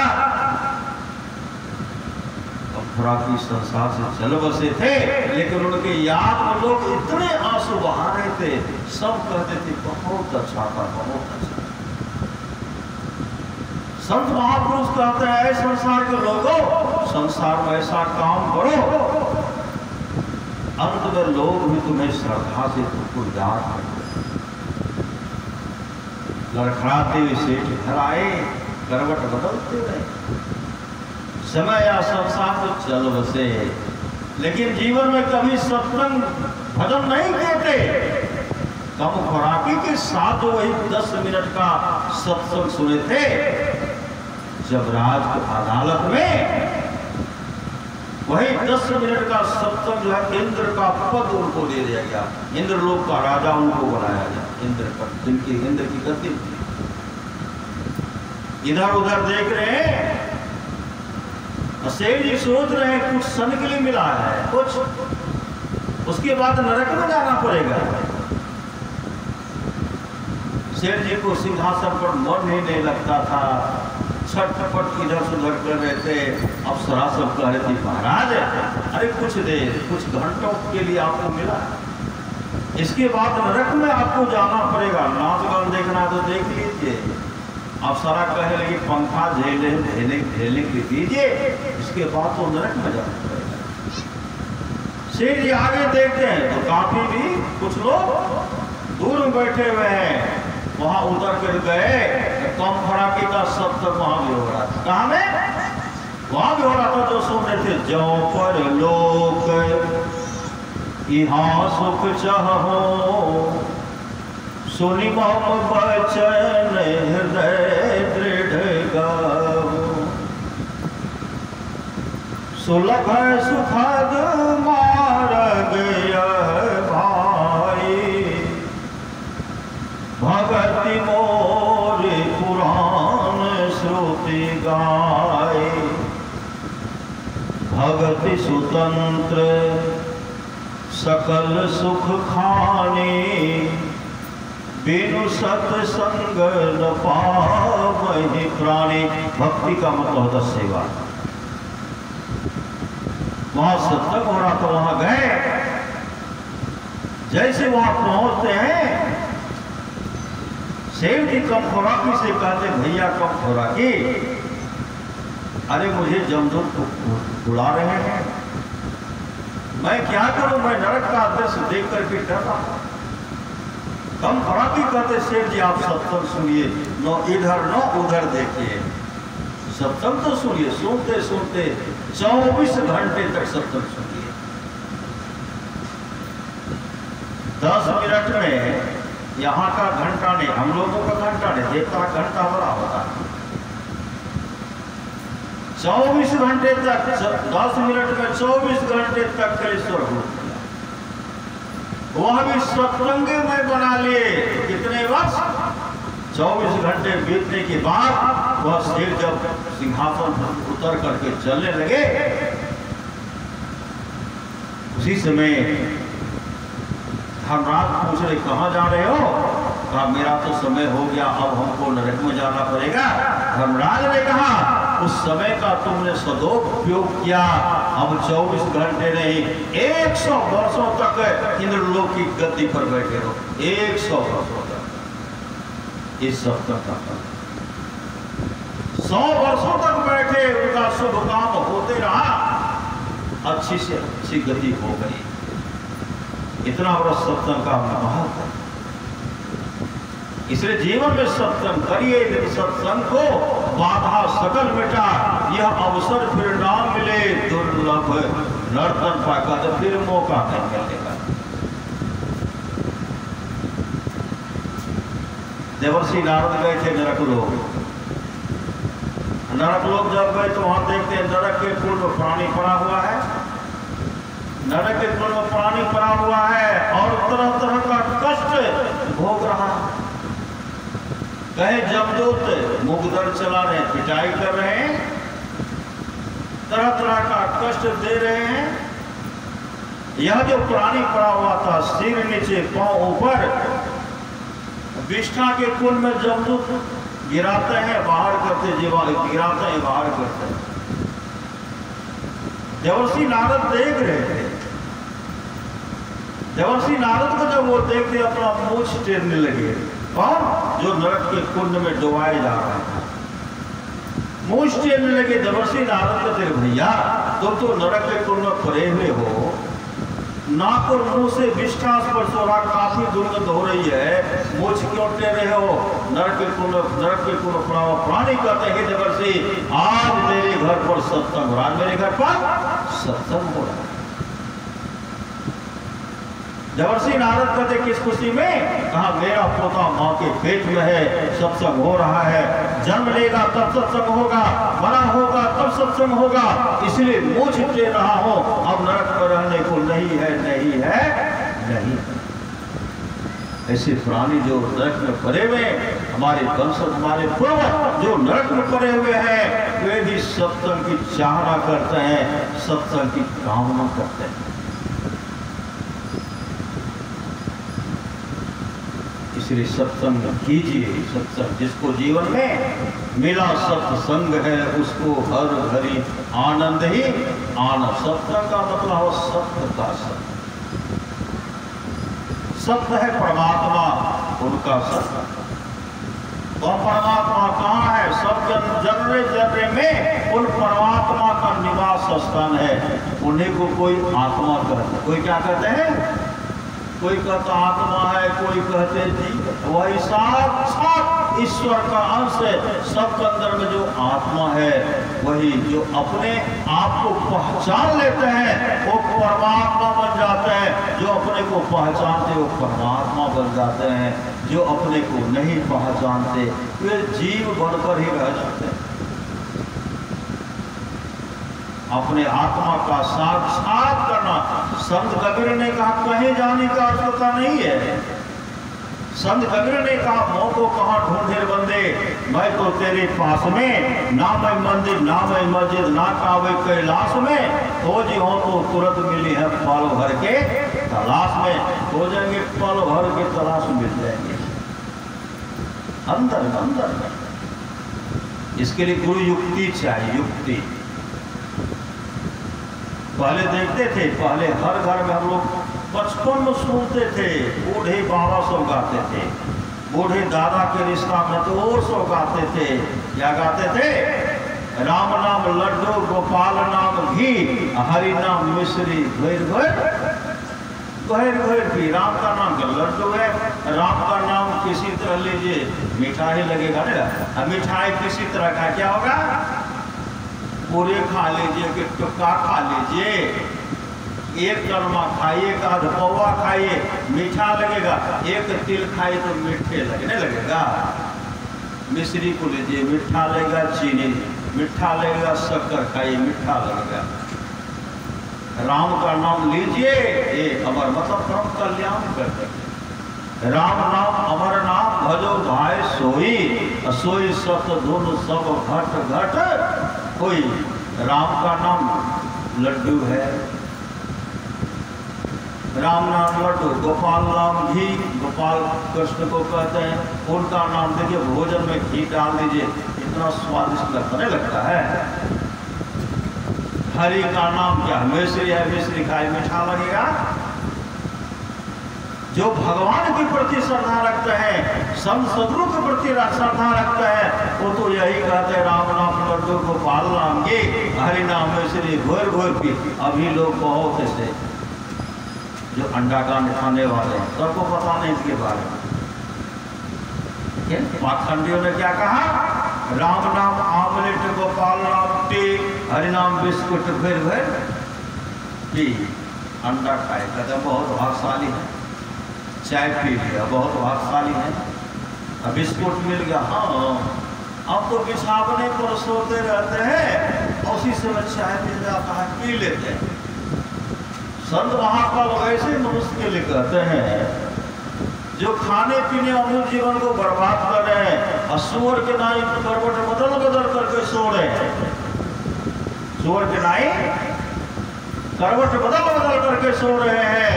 फराकी संसार से चल बसे थे, लेकिन उनके याद में लोग इतने आंसू बहा रहे थे, सब कहते थे बहुत अच्छा था, बहुत अच्छा। संत महापुरुष कहते हैं ऐ संसार के लोगों, संसार में ऐसा काम करो अंत में लोग भी तुम्हें श्रद्धा से तुमको याद करते। लड़खड़ाते हुए सेठ घर आए, करवट बदलते रहे, समय या संसार तो चल बसे। लेकिन जीवन में कभी सत्संग भजन नहीं कहते। कम खुराकी के साथ वही 10 मिनट का सत्संग सुने थे। जब राज अदालत में वही 10 मिनट का सत्संग जो है, इंद्र का पद उनको दे दिया गया, इंद्र लोक का राजा उनको बनाया गया। इंद्र पर जिनकी इंद्र की गति, इधर उधर देख रहे हैं, सेठ जी सोच रहे हैं कुछ सन के लिए मिला है कुछ, उसके बाद नरक में जाना पड़ेगा। सेठ जी को सिंहासन पर मन ही नहीं लगता था, छटपट इधर से उधर कर रहे थे। अप्सरा सब कह रहे थे महाराज अरे कुछ देर, कुछ घंटों के लिए आपको मिला, इसके बाद नरक में आपको जाना पड़ेगा। नाच गान देखना तो देख लीजिए। अप्सरा कहे लगी पंखा झेलने के दीजिए, इसके बाद तो नरक में जाना पड़ेगा। शेर जी आगे देखते हैं तो काफी भी कुछ लोग दूर में बैठे हुए हैं, वहां उतर कर गए। कम फराकी का सत्संग वहां भी हो रहा था। कहाँ में? वहां भी हो रहा था। जो सुन रहे थे, जो पर लोक यहाँ सुख चाहो, सुनि मम बचन हृदय दृढ़ गाओ, सुलभ सुखद मार्ग भाई, भगति मोर पुराण श्रुति गाय, भगति सुतंत्र सकल सुख खाने, बिनु सत्संग न पावहि प्राणी। भक्ति का मतलब होता सेवा। वहां सत्संग हो रहा था, वहां गए। जैसे वहां पहुंचते हैं, सेठ जी कम खुराकी से कहते भैया कम खुराकी, अरे मुझे जमदूत बुला रहे हैं, मैं क्या करूं, मैं नरक का दृश्य देख करके डर रहा हूं। कम खुराकी कहते सेठ जी आप सत्संग सुनिए, न इधर न उधर देखिए, सत्संग तो सुनिए। सुनते सुनते 24 घंटे तक सत्संग सुनिए। 10 मिनट में यहाँ का घंटा नहीं, हम लोगों का घंटा नहीं, देवता का घंटा बड़ा होता है। 24 घंटे तक, 10 मिनट में 24 घंटे तक कलेश्वर हो, वह भी सत्संग में बना लिए। कितने वर्ष? 24 घंटे बीतने के बाद वह शेर जब सिंहासन पर उतर करके चलने लगे, उसी समय धर्मराज पूछ रहे कहाँ जा रहे हो? कहा मेरा तो समय हो गया, अब हमको नरक में जाना पड़ेगा। धर्मराज ने कहा उस समय का तुमने सदुपयोग किया, अब 24 घंटे नहीं 100 वर्षों तक इंद्रलोक की गद्दी पर बैठे रहो। 100 वर्षों तक इस सप्ताह का 100 वर्षों तक बैठे, उनका शुभ काम होते रहा, अच्छी से अच्छी गति हो गई। इतना बड़ा सत्संग का महत्व है। इसलिए जीवन में सत्संग करिए, सत्संग को बाधा सकल मिटा, यह अवसर फिर ना मिले दुर्लभ, नर्तन पाका तो फिर मौका नहीं मिलेगा। देवर्षि नारद गए थे नरक लोक। नरक लोक जब गए तो वहां देखते हैं नरक के कुल में प्राणी पड़ा हुआ है, नरक के कुल में प्राणी पड़ा हुआ है और तरह तरह का कष्ट भोग रहा है। कहे जमदूत मुगदर चला रहे, पिटाई कर रहे हैं, तरह तरह का कष्ट दे रहे हैं। यह जो प्राणी पड़ा हुआ था, सिर नीचे पांव ऊपर, विष्ठा के कुल में जमदूत गिराते हैं बाहर करते, जीवा गिराते हैं बाहर करते हैं। देवर्षि नारद देख रहे थे। देवर्षि नारद को जब वो देखते अपना मूछ टेरने लगे, और जो नरक के कुंड में डुबाए जा रहा था, मूछ टेरने लगे। देवर्षि नारद कहते भैया तुम तो नरक के कुंड में पड़े हुए हो, नाक और मुंह से विष्ठा स्पर्श हो रहा, काफी दुर्गंध हो रही है, मूछ क्यों टेर रहे हो? नरक के कुंड प्राणी कहते हैं देवर्षि आज मेरे घर पर सत्संग हो रहा, मेरे घर पर सत्संग हो रहा। देवर्षि नारद कहते किस खुशी में? कहा मेरा पोता माँ के पेट में है, सत्संग हो रहा है, जन्म लेगा तब सत्संग होगा, बड़ा होगा तब सत्संग होगा, इसलिए मुझ दे रहा हूं, अब नरक में रहने को नहीं है, नहीं है, नहीं। ऐसे प्राणी जो नरक में पड़े हुए, हमारे वंशज, हमारे पूर्वज जो नरक में पड़े हुए हैं, वे भी सत्संग की चाहना करते हैं, सत्संग की कामना करते हैं। इसलिए सत्संग कीजिए। सत्संग जिसको जीवन में मिला सत्संग है, उसको हर घड़ी आनंद ही आनंद। सत्संग का मतलब हो सत्य का सत्य। सत्य है परमात्मा, उनका सत्य। वह परमात्मा कहाँ है? सब जर्रे जर्रे में उन परमात्मा का निवास स्थान है। उन्हीं को कोई आत्मा कहते हैं। कोई क्या कहते हैं? कोई कहता आत्मा है, कोई कहते जी वही साक्षात ईश्वर का अंश है। सबके अंदर में जो आत्मा है, वही जो अपने आप को पहचान लेते हैं वो परमात्मा बन जाते हैं। जो अपने को पहचानते वो परमात्मा बन जाते हैं। जो अपने को नहीं पहचानते वे जीव बनकर ही रह जाते हैं। अपने आत्मा का साक्षात करना। संत कबीर ने कहा कहीं जाने का आवश्यकता नहीं है। संत कबीर ने कहा मोह को कहाँ ढूंढे बंदे, मैं तो तेरे पास में, ना मैं मंदिर ना मैं मस्जिद ना कावे कैलाश में, खोजी हो तो तुरंत मिली है पल भर के तलाश में। खोजेंगे पल भर के तलाश मिल जाएंगे अंदर अंदर में। इसके लिए गुरु युक्ति चाहिए। युक्ति पहले देखते थे, पहले हर घर में हम लोग बचपन में सुनते थे, बूढ़े बाबा सब गाते थे, बूढ़े दादा के रिश्ता में तो वो सब गाते थे। क्या गाते थे? राम नाम लड्डू, गोपाल नाम घी, हरि नाम मिश्री, घोर घोर घोर पी। राम का नाम लड्डू है, राम का नाम किसी तरह लीजिए, मिठाई लगेगा ना। मिठाई किसी तरह का क्या होगा? पूरे खा लीजिए कि टुक्का खा लीजिए, एक कलमा खाइए, एक आध पौवा खाइए, मीठा लगेगा। एक तिल खाइए तो मीठे लगने लगेगा। मिश्री को लीजिए, मीठा लगेगा। चीनी मीठा लगेगा। शक्कर खाइए, मीठा लगेगा। राम का नाम लीजिए, ये अमर मतलब परम कल्याण करते। राम नाम अमर नाम भजो भाई सोई, सोई सत धुन सब घट घट कोई। राम का नाम लड्डू है, राम नाम लड्डू, गोपाल नाम घी, गोपाल कृष्ण को कहते हैं। उनका नाम देखिए, भोजन में घी डाल दीजिए, इतना स्वादिष्ट लगने लगता है। हरि का नाम क्या? मिश्री है, मिश्री खाए मीठा लगेगा। जो भगवान के प्रति श्रद्धा रखते हैं, संत सदगुरु के प्रति श्रद्धा रखते हैं, वो तो यही कहते हैं राम नाम लड्डू, गोपाल नाम घी, हरि नाम मिश्री, घोर घोर पी। अभी लोग बहुत ऐसे जो अंडा का खाने वाले हैं, सबको पता नहीं इसके बारे में। पाखंडियों ने क्या कहा? राम नाम आमलेट, गोपाल नाम टी, हरि नाम बिस्कुट, घोर घोर पी। अंडा खाए, कहते बहुत भाग्यशाली है। चाय पी लिया, बहुत भाग्यशाली है। बिस्कुट मिल गया, हाँ अब तो बिछावने पर सोते रहते हैं, उसी समय चाय मिल जाता है, पी लेते हैं। संत महात्मा लोग ऐसे मनुष्य के लिए कहते हैं जो खाने पीने अमूल जीवन को बर्बाद कर रहे हैं और सुअर के नाई करवट बदल बदल करके सो रहे हैं। सुअर के नाई करवट बदल बदल करके सो रहे हैं।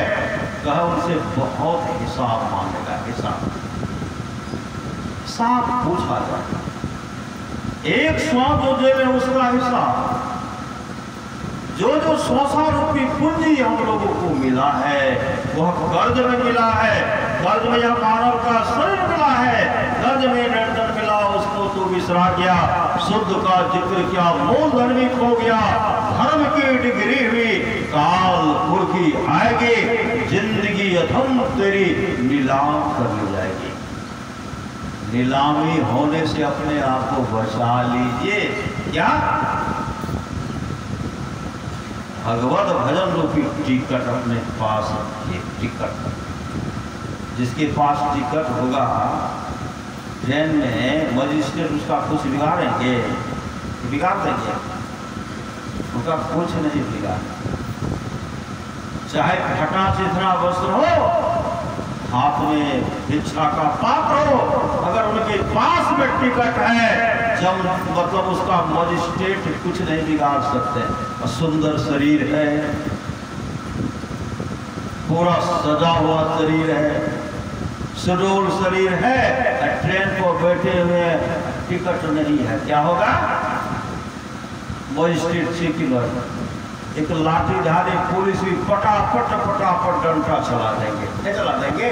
कहा उनसे बहुत हिसाब मांगेगा, हिसाब पूछा जाएगा। एक स्वाद जो दे रहे उसका हिसाब। जो 100 रुपये पूंजी हम लोगों को मिला है वह कर्ज में मिला है। कर्ज में यह मानव का शरीर मिला है, कर्ज में निर्धन मिला, उसको तो विसरा गया। शुद्ध का जिक्र क्या, मूलधन भी खो गया। धर्म की डिग्री हुई, काल पुरखी आएगी, जिंदगी अधम तेरी नीलाम कर ली जाएगी। नीलामी होने से अपने आप को बचा लीजिए। क्या? भगवत भजन रूपी टिकट अपने पास रखिए। टिकट। जिसके पास टिकट होगा ट्रेन में, मजिस्ट्रेट उसका कुछ बिगाड़ेंगे? बिगाड़ देंगे? उनका कुछ नहीं बिगाड़। चाहे फटा चिथरा वस्त्र हो, हाथ में भिक्षा का पात्र हो, अगर उनके पास में टिकट है, जब मतलब उसका मजिस्ट्रेट कुछ नहीं बिगाड़ सकते। सुंदर शरीर है, पूरा सजा हुआ शरीर है, सुडौल शरीर है, ट्रेन को बैठे हुए टिकट नहीं है, क्या होगा? मजिस्ट्रेट चेकिंग एक लाठीधारी पुलिस भी फटाफट डंडा चला देंगे। नहीं चला देंगे?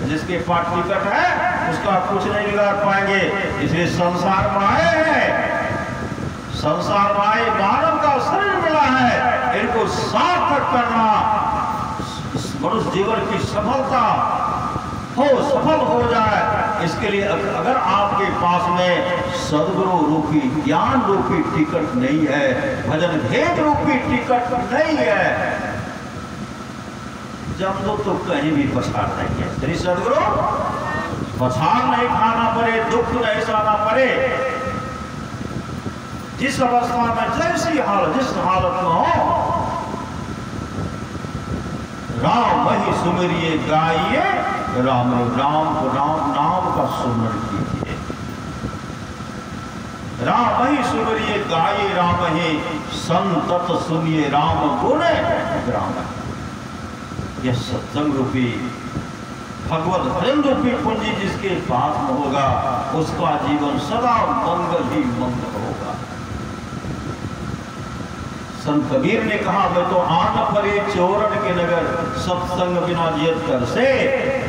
जिसके पास टिकट है उसका कुछ नहीं बिगाड़ पाएंगे। इसलिए संसार में आए हैं, संसार में आए मानव का शरीर मिला है, इनको सार्थक करना, मनुष्य जीवन की सफलता हो, सफल हो जाए, इसके लिए अगर आपके पास में सद्गुरु रूपी, ज्ञान रूपी टिकट नहीं है, भजन भेद रूपी टिकट नहीं है, जब तो कहीं भी पछाड़ देंगे। श्री सद्गुरु पछाड़ नहीं खाना पड़े, दुख नहीं सहना पड़े, जिस अवस्था में जैसी हालत, जिस हालत में हो, राम ही सुमिरिए गाइए, राम राम नाम का सुमरण कीजिए। राम ही सुमिरिए गाइए, राम ही संतत सुनिए, राम गुण राम। यह सत्संग रूपी, भगवत भजन रूपी पूंजी जिसके पास में होगा, उसका जीवन सदा मंगल ही मंगल होगा। संत कबीर ने कहा, मैं तो आन परे चोरन के नगर, सत्संग बिना जियत कर से।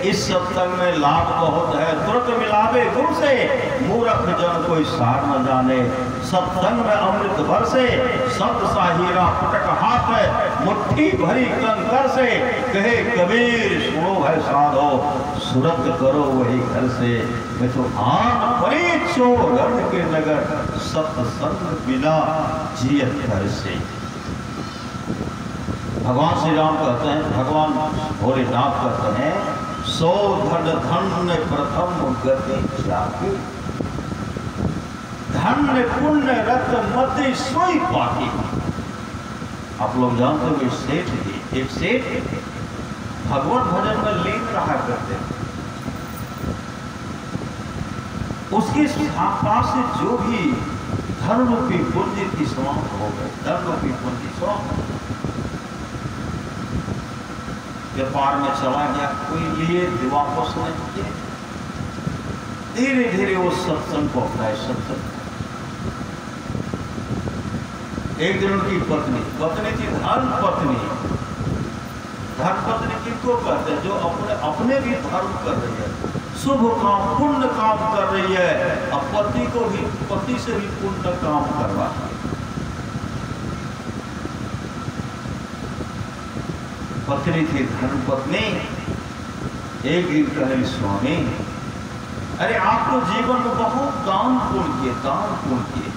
इस सत्संग में लाभ बहुत है, तुरंत मिलावे गुरु से, मूर्ख जन कोई सार न जाने। सत्संग में अमृत भर से, शब्द सा हीरा फटक हाथ है, मुट्ठी भरी कंकर से। कहे कबीर सुनो है साधो, सुरत करो वही घर से। मैं तो आन परे चोरन के नगर, सत्संग बिना जियत कर से। भगवान श्री राम कहते हैं, भगवान भोलेनाथ कहते हैं, सो धन धन्य प्रथम गति जाके, धन्य पुण्य रत्न मध्य सोई पाती। आप लोग जानते हो एक सेठ थी, एक सेठ भगवत भजन में लीन रहा करते, उसके पास से जो भी धर्म रूपी पूंजी की समाप्त हो गए, धर्म रूपी पूंजी समाप्त, व्यापार में चला गया, कोई लिए वापस नहीं किए। धीरे धीरे वो सत्संग को अपनाए, सत्संग। एक दिन उनकी पत्नी थी धर्म पत्नी। धर्म पत्नी किसको कहते हैं? जो अपने भी धर्म कर रही है, शुभ काम पुण्य काम कर रही है, अब पति को भी, पति से भी पुण्य काम करवा। पत्नी थी धर्म पत्नी। एक दिन कहे, स्वामी अरे आप तो जीवन में बहुत दान पुण्य किए, दान पुण्य किए।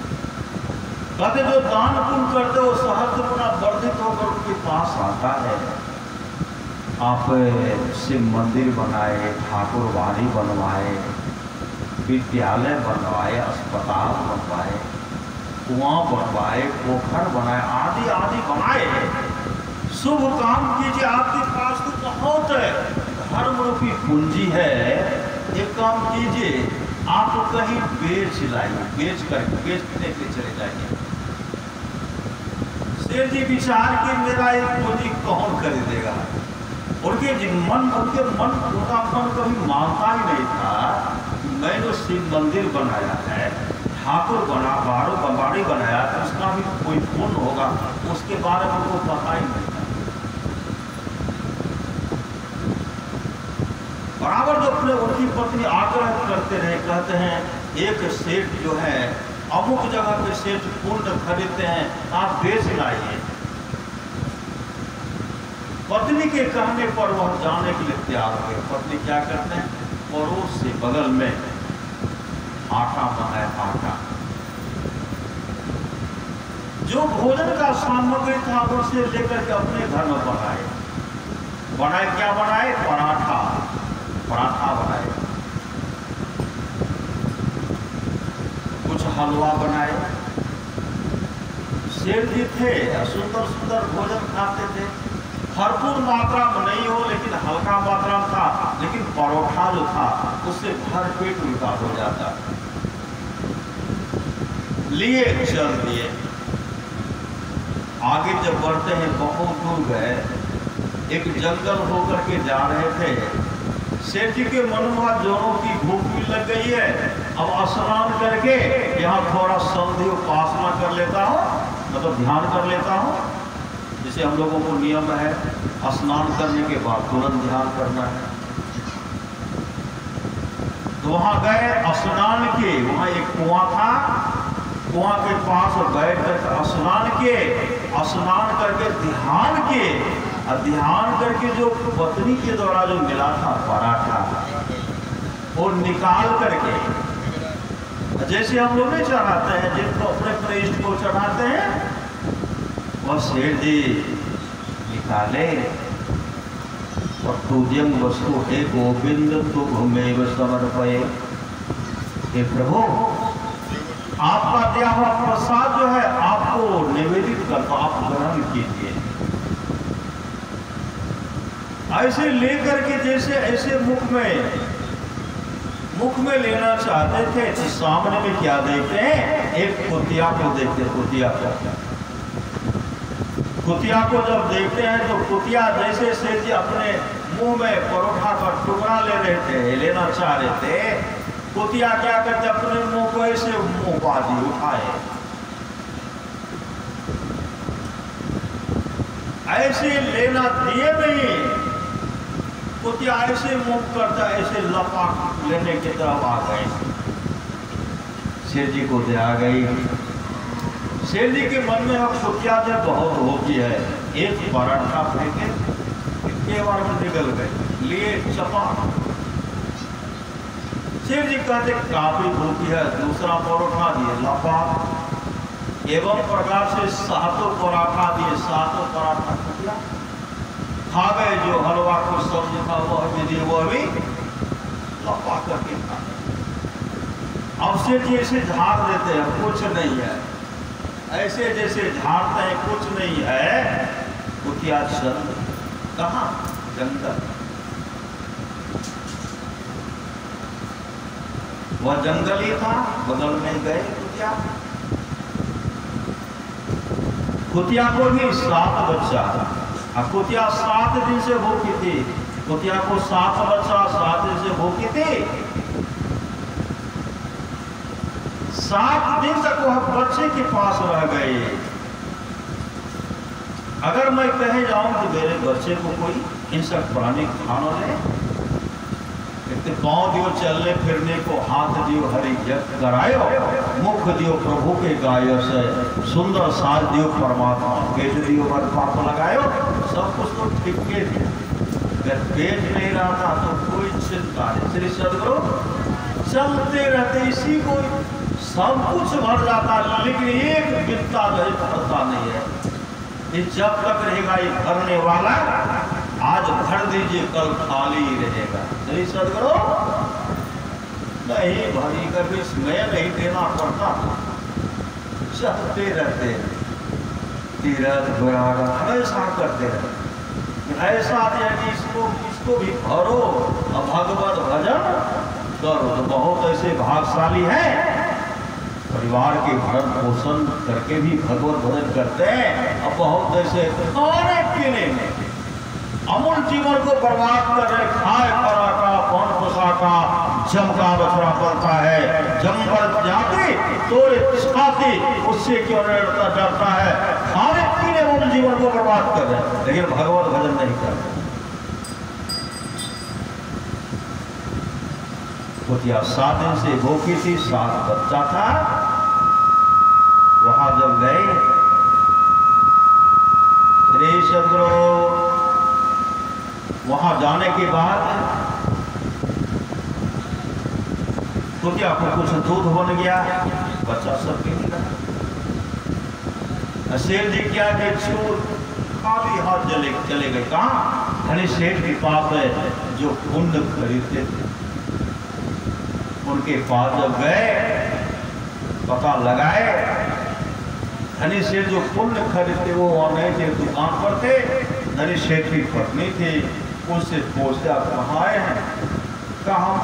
कहते जो दान पुण्य करते वो सहस्त्र गुना वर्धित होकर उनके पास आता है। आप शिव मंदिर बनाए, ठाकुर वाड़ी बनवाए, विद्यालय बनवाए, अस्पताल बनवाए, कुआं बनवाए, पोखर बनाए, आदि आदि बनाए। शुभ काम कीजिए, आपके पास तो बहुत धर्म रूपी पूंजी है। एक काम कीजिए, आप कहीं बेच लाइए, बेचने के चले जाइए। शेर जी विचार की मेरा एक पूंजी कौन खरीदेगा? उनके मन उनका मन कभी मानता ही नहीं था। मैंने शिव मंदिर बनाया है, ठाकुर बना, बाड़ी बनाया, तो उसका भी कोई पुण्य होगा, उसके बारे में उनको पता ही नहीं। बराबर जो अपने उनकी पत्नी आग्रह करते रहे, कहते हैं एक सेठ जो है अमुक जगह पे सेठ पुण्य खरीदते हैं, आप बेच लाइए। पत्नी के कहने पर वह जाने के लिए तैयार हो गए। पत्नी क्या करते हैं, पड़ोस से बगल में आटा बनाए, आटा जो भोजन का सामग्री था उसे लेकर के अपने घर में बनाए। बनाए, क्या बनाए? पराठा, पराठा बनाए, कुछ हलवा बनाए। शेर जी थे, सुंदर सुंदर भोजन खाते थे, भरपूर मात्रा में नहीं हो लेकिन हल्का मात्रा में था, लेकिन परोठा जो था उससे भर पेट उनका हो जाता। लिए चल दिए, आगे जब बढ़ते हैं बहुत दूर गए, एक जंगल होकर के जा रहे थे। शेर जी के मन में जोरों की भूख भी लग गई है, अब स्नान करके यहाँ थोड़ा संधि उपासना कर लेता हूँ, मतलब ध्यान कर लेता हूँ। जैसे हम लोगों को नियम है स्नान करने के बाद तुरंत ध्यान करना है। तो वहां गए स्नान के, वहां एक कुआं था, कुआं के पास बैठ कर स्नान किए, स्नान करके ध्यान किए, और ध्यान करके जो पत्नी के द्वारा जो मिला था पराठा, वो निकाल करके, जैसे हम लोग नहीं चढ़ाते हैं जिनको अपने प्रेष्ठ को चढ़ाते हैं, वह शेर जी निकाले और पूज्यम वस्तु हे गोविंद तुभमेव समर्पये। हे प्रभु, आपका दिया हुआ प्रसाद जो है आपको निवेदित करता, आप ग्रहण कीजिए। ऐसे लेकर के जैसे ऐसे मुख में लेना चाहते थे, तो सामने में क्या देखते हैं? एक कुतिया को देखते, कुतिया को जब देखते हैं तो कुतिया जैसे शेर जी अपने मुंह में परोठा का टुकड़ा ले रहे थे, लेना चाह रहे थे, कुतिया क्या करते? अपने मुंह को ऐसे मुंह बाजी उठाए, ऐसे लेना दिए नहीं, कुतिया ऐसे मुंह करता, ऐसे लपक लेने की तरफ आ गए। शेर जी को दे आ गई। शेर जी के मन में अब कुतिया से बहुत होती है, एक पराठा फेंके, इतने बार में निकल गए, लिए चपा। शेर जी कहते काफी भूखी है, दूसरा परोठा दिए, लपा, एवं प्रकार से सातों पराठा दिए, सातों पराठा कुतिया खा गए। जो हलवा को सब्जी था वह भी दिए, वह भी लपा करके खा। अब शेर जी ऐसे झाड़ देते हैं, कुछ नहीं है, ऐसे जैसे झाड़ते हैं कुछ नहीं है, कुतिया चल कहाँ? जंगल। वह जंगल ही था, बगल में गए कुतिया। कुतिया को भी 7 बच्चा, कुतिया 7 दिन से भूखी थी, कुतिया को 7 बच्चा 7 दिन से भूखी थी। 7 दिन तक वह बच्चे के पास रह गए। अगर मैं कहे जाऊं कि मेरे बच्चे को कोई हिंसक प्राणी खाना ले, पांव दियो चलने फिरने को, हाथ दियो हरि यज्ञ करायो, मुख दियो प्रभु के गायो से, सुंदर साज दियो परमात्मा पेट दियो वर पाप लगायो, सब कुछ तो ठीक के दिया। अगर पेट नहीं रहा तो कोई चिंता नहीं। श्री सदगुरु चलते रहते, इसी को सब कुछ भर जाता, लेकिन एक बित्ता नहीं भरता नहीं है। ये जब तक रहेगा ये भरने वाला, आज भर दीजिए कल खाली रहेगा। श्री सदगुरु नहीं भरी, कभी मैं नहीं देना पड़ता, चलते रहते तीरथ विराग हमेशा करते रहते। ऐसा है कि इसको भी भरो और भगवत भजन करो। तो बहुत ऐसे भागशाली हैं, परिवार के भरण पोषण करके भी भगवत भजन करते हैं, और बहुत ऐसे खाने पीने में अमूल जीवन को बर्बाद कर रहे, खाए पराठा पौन पोशाका, जम का बछड़ा पलता है, जम्बर जाती तोड़े खाती, उससे क्यों डरता है। खाने पीने अमूल जीवन को बर्बाद कर रहे, लेकिन भगवत भजन नहीं कर रहे। कुतिया 7 दिन से भूखी थी, 7 बच्चा था। वहां जब गए, श्री सदगुरु वहां जाने के बाद कुतिया को कुछ दूध बन गया, बच्चा सब पी लिया। शेर जी क्या कि खाली हाथ चले गए। कहाँ? धनी सेठ के पास है जो पुण्य खरीदते थे। उनके पास जब गए, पता लगाए, धनी सेठ जो पुण्य खरीदते वो वहां नहीं थे, दुकान पर थे। धनी सेठ की पत्नी थी, उससे पूछते आप कहाँ आए हैं? कहा हम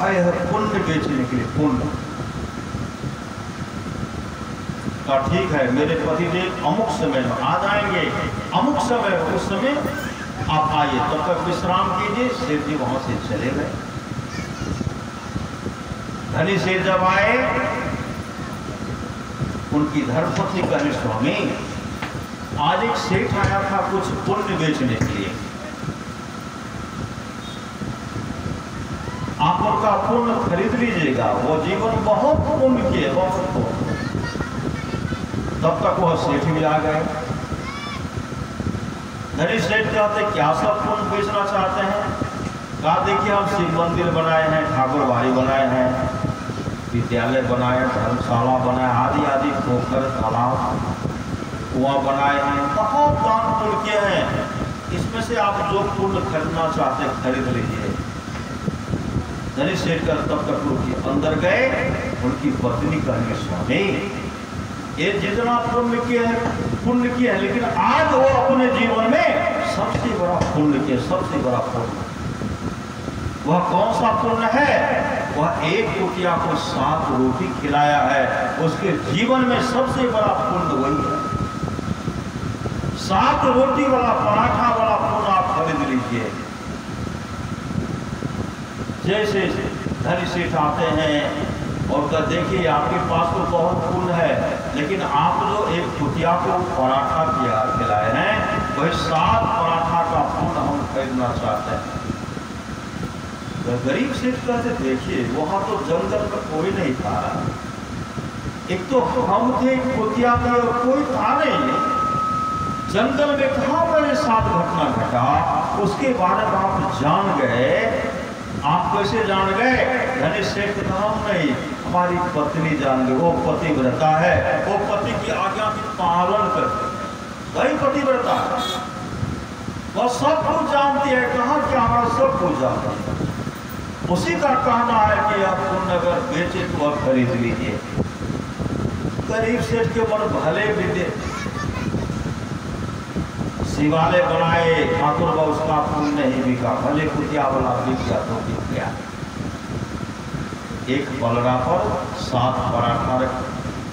आए हैं पुण्य बेचने के लिए। पुण्य का ठीक है, मेरे पति देव अमुक समय में आ जाएंगे, अमुक समय उस समय आप आइए, तब तक विश्राम कीजिए। सेठ जी वहां से चले गए। धनी सेठ जब आए, उनकी धर्मपत्नी कही स्वामी आज एक सेठ आया था कुछ पुण्य बेचने के लिए, आप उनका पुण्य खरीद लीजिएगा, वो जीवन बहुत पुण्य किए, बहुत पुण्य। तब तक वह सेठ भी आ गए। धनी सेठ कहते क्या सब पुण्य बेचना चाहते हैं? कहा देखिए हम शिव मंदिर बनाए हैं, ठाकुर बाड़ी बनाए हैं, विद्यालय बनाए, धर्मशाला बनाए, आदि आदि, पोखर तालाब कुआं बनाए हैं, बहुत दान पुण्य किए हैं। इसमें से आप जो पुण्य खरीदना चाहते हैं खरीद लीजिए। धनी सेठ का तब तक लोग अंदर गए। उनकी पत्नी कहने स्वामी ये जितना पुण्य किया है, लेकिन आज वो अपने जीवन में सबसे बड़ा पुण्य किया, सबसे बड़ा पुण्य। वह कौन सा पुण्य है? वह एक कुटिया को 7 रोटी खिलाया है, उसके जीवन में सबसे बड़ा पुण्य वही है। 7 रोटी वाला पराठा वाला पुण्य आप खरीद लीजिए। जैसे धनी सेठ आते हैं और कहा देखिए आपके पास तो बहुत पुण्य है, लेकिन आप जो एक कुटिया को पराठा खिलाए हैं, वही 7 पराठा का पुण्य हम खरीदना चाहते हैं। तो गरीब सेठ कहते देखिए वहां तो जंगल में कोई नहीं था, एक तो हम थे, कुटिया थे और कोई था नहीं। जंगल में कहाँ मेरे साथ घटना घटा, उसके बारे में आप जान गए। आप कैसे जान गए? धनी सेठ का हम नहीं, हमारी पत्नी जान गई, वो पतिव्रता है, वो पति की आज्ञा की पालन करती, वही पतिव्रता है, वह सब कुछ जानती है, कहाँ क्या हमारा सब कुछ जानती है। उसी का कहना है कि आप पुण्य अगर बेचे तो आप खरीद लीजिए। गरीब सेठ के मन भले भी शिवालय बनाए, ठाकुर बा उसका पुण्य नहीं बिका, भले कुटिया वाला बिक गया तो बिक गया। एक पलड़ा पर 7 पराठा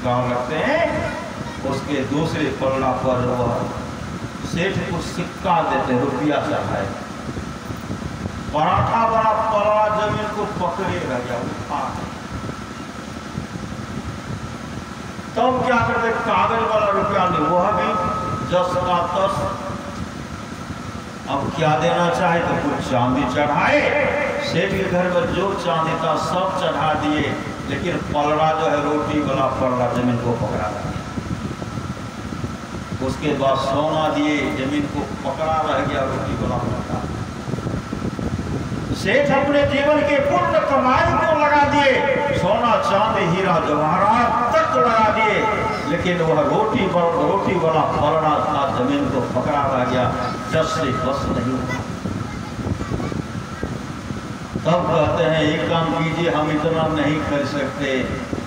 गाँव लगते हैं, उसके दूसरे पलड़ा पर वह सेठ को सिक्का देते, रुपया चढ़ाए। पराठा वाला पलड़ा जमीन को पकड़े रह गया, उठा। तब क्या करते? कागज वाला रुपया नहीं, वह भी 10 का 10। अब क्या देना चाहे तो कुछ चांदी चढ़ाए। सेठ के घर में जो चांदी था सब चढ़ा दिए, लेकिन पलड़ा जो है रोटी वाला पलड़ा जमीन को पकड़ा रह गया। उसके बाद सोना दिए, जमीन को पकड़ा रह गया रोटी वाला पलड़ा। सेठ अपने जीवन के पुण्य कमाई को लगा दिए, सोना चांदी हीरा जवाहरात तक लगा दिए, लेकिन वह रोटी वाला पलड़ा था जमीन को पकड़ा रह गया, 10 से बस नहीं हुआ। तब कहते हैं एक काम कीजिए, हम इतना नहीं कर सकते,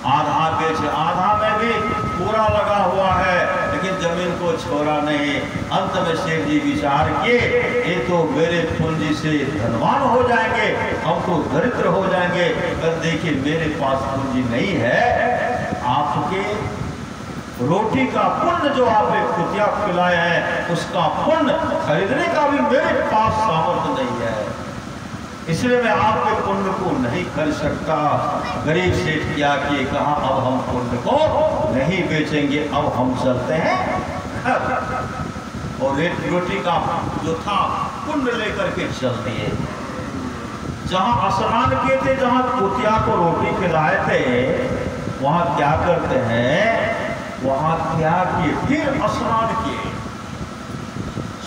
आधा बेच, आधा में भी पूरा लगा हुआ है, लेकिन जमीन को छोड़ा नहीं। अंत में सेठ जी विचार किए, ये तो मेरे पूंजी से धनवान हो जाएंगे, हम तो दरिद्र हो जाएंगे। पर देखिए मेरे पास पूंजी नहीं है, आपके रोटी का पुण्य जो आप एक कुटिया खिलाए हैं, उसका पुण्य खरीदने का भी मेरे पास सामर्थ्य नहीं है, इसलिए मैं आपके पुण्य को नहीं खरीद सकता। गरीब सेठ क्या किए? कहा अब हम पुण्य को नहीं बेचेंगे, अब हम चलते हैं और एक रोटी का जो था पुण्य लेकर के चल दिए। जहां स्नान किए थे, जहां कुटिया को रोटी खिलाए थे, वहां क्या करते हैं? वहां क्या किए? फिर स्नान किए,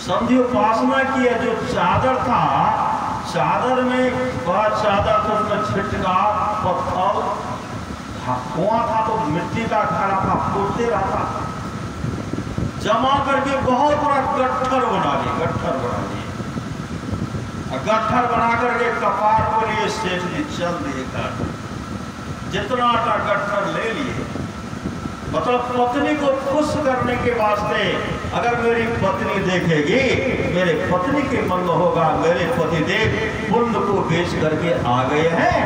संधि उपासना किए। जो चादर था, चादर में बड़ा चादर था, उसमें छिटका पत्थर कुआं था तो मिट्टी का खड़ा था, फूटते रहता। जमा करके बहुत बड़ा गट्ठर बना लिए, गट्ठर बना लिए। गट्ठर बना करके कपार पर ये सेठ जी चल दिए कर, जितना का गट्ठर ले लिए। मतलब पत्नी को खुश करने के वास्ते, अगर मेरी पत्नी देखेगी, मेरे पत्नी के मन में होगा मेरे पतिदेव पुण्य को बेच करके आ गए हैं,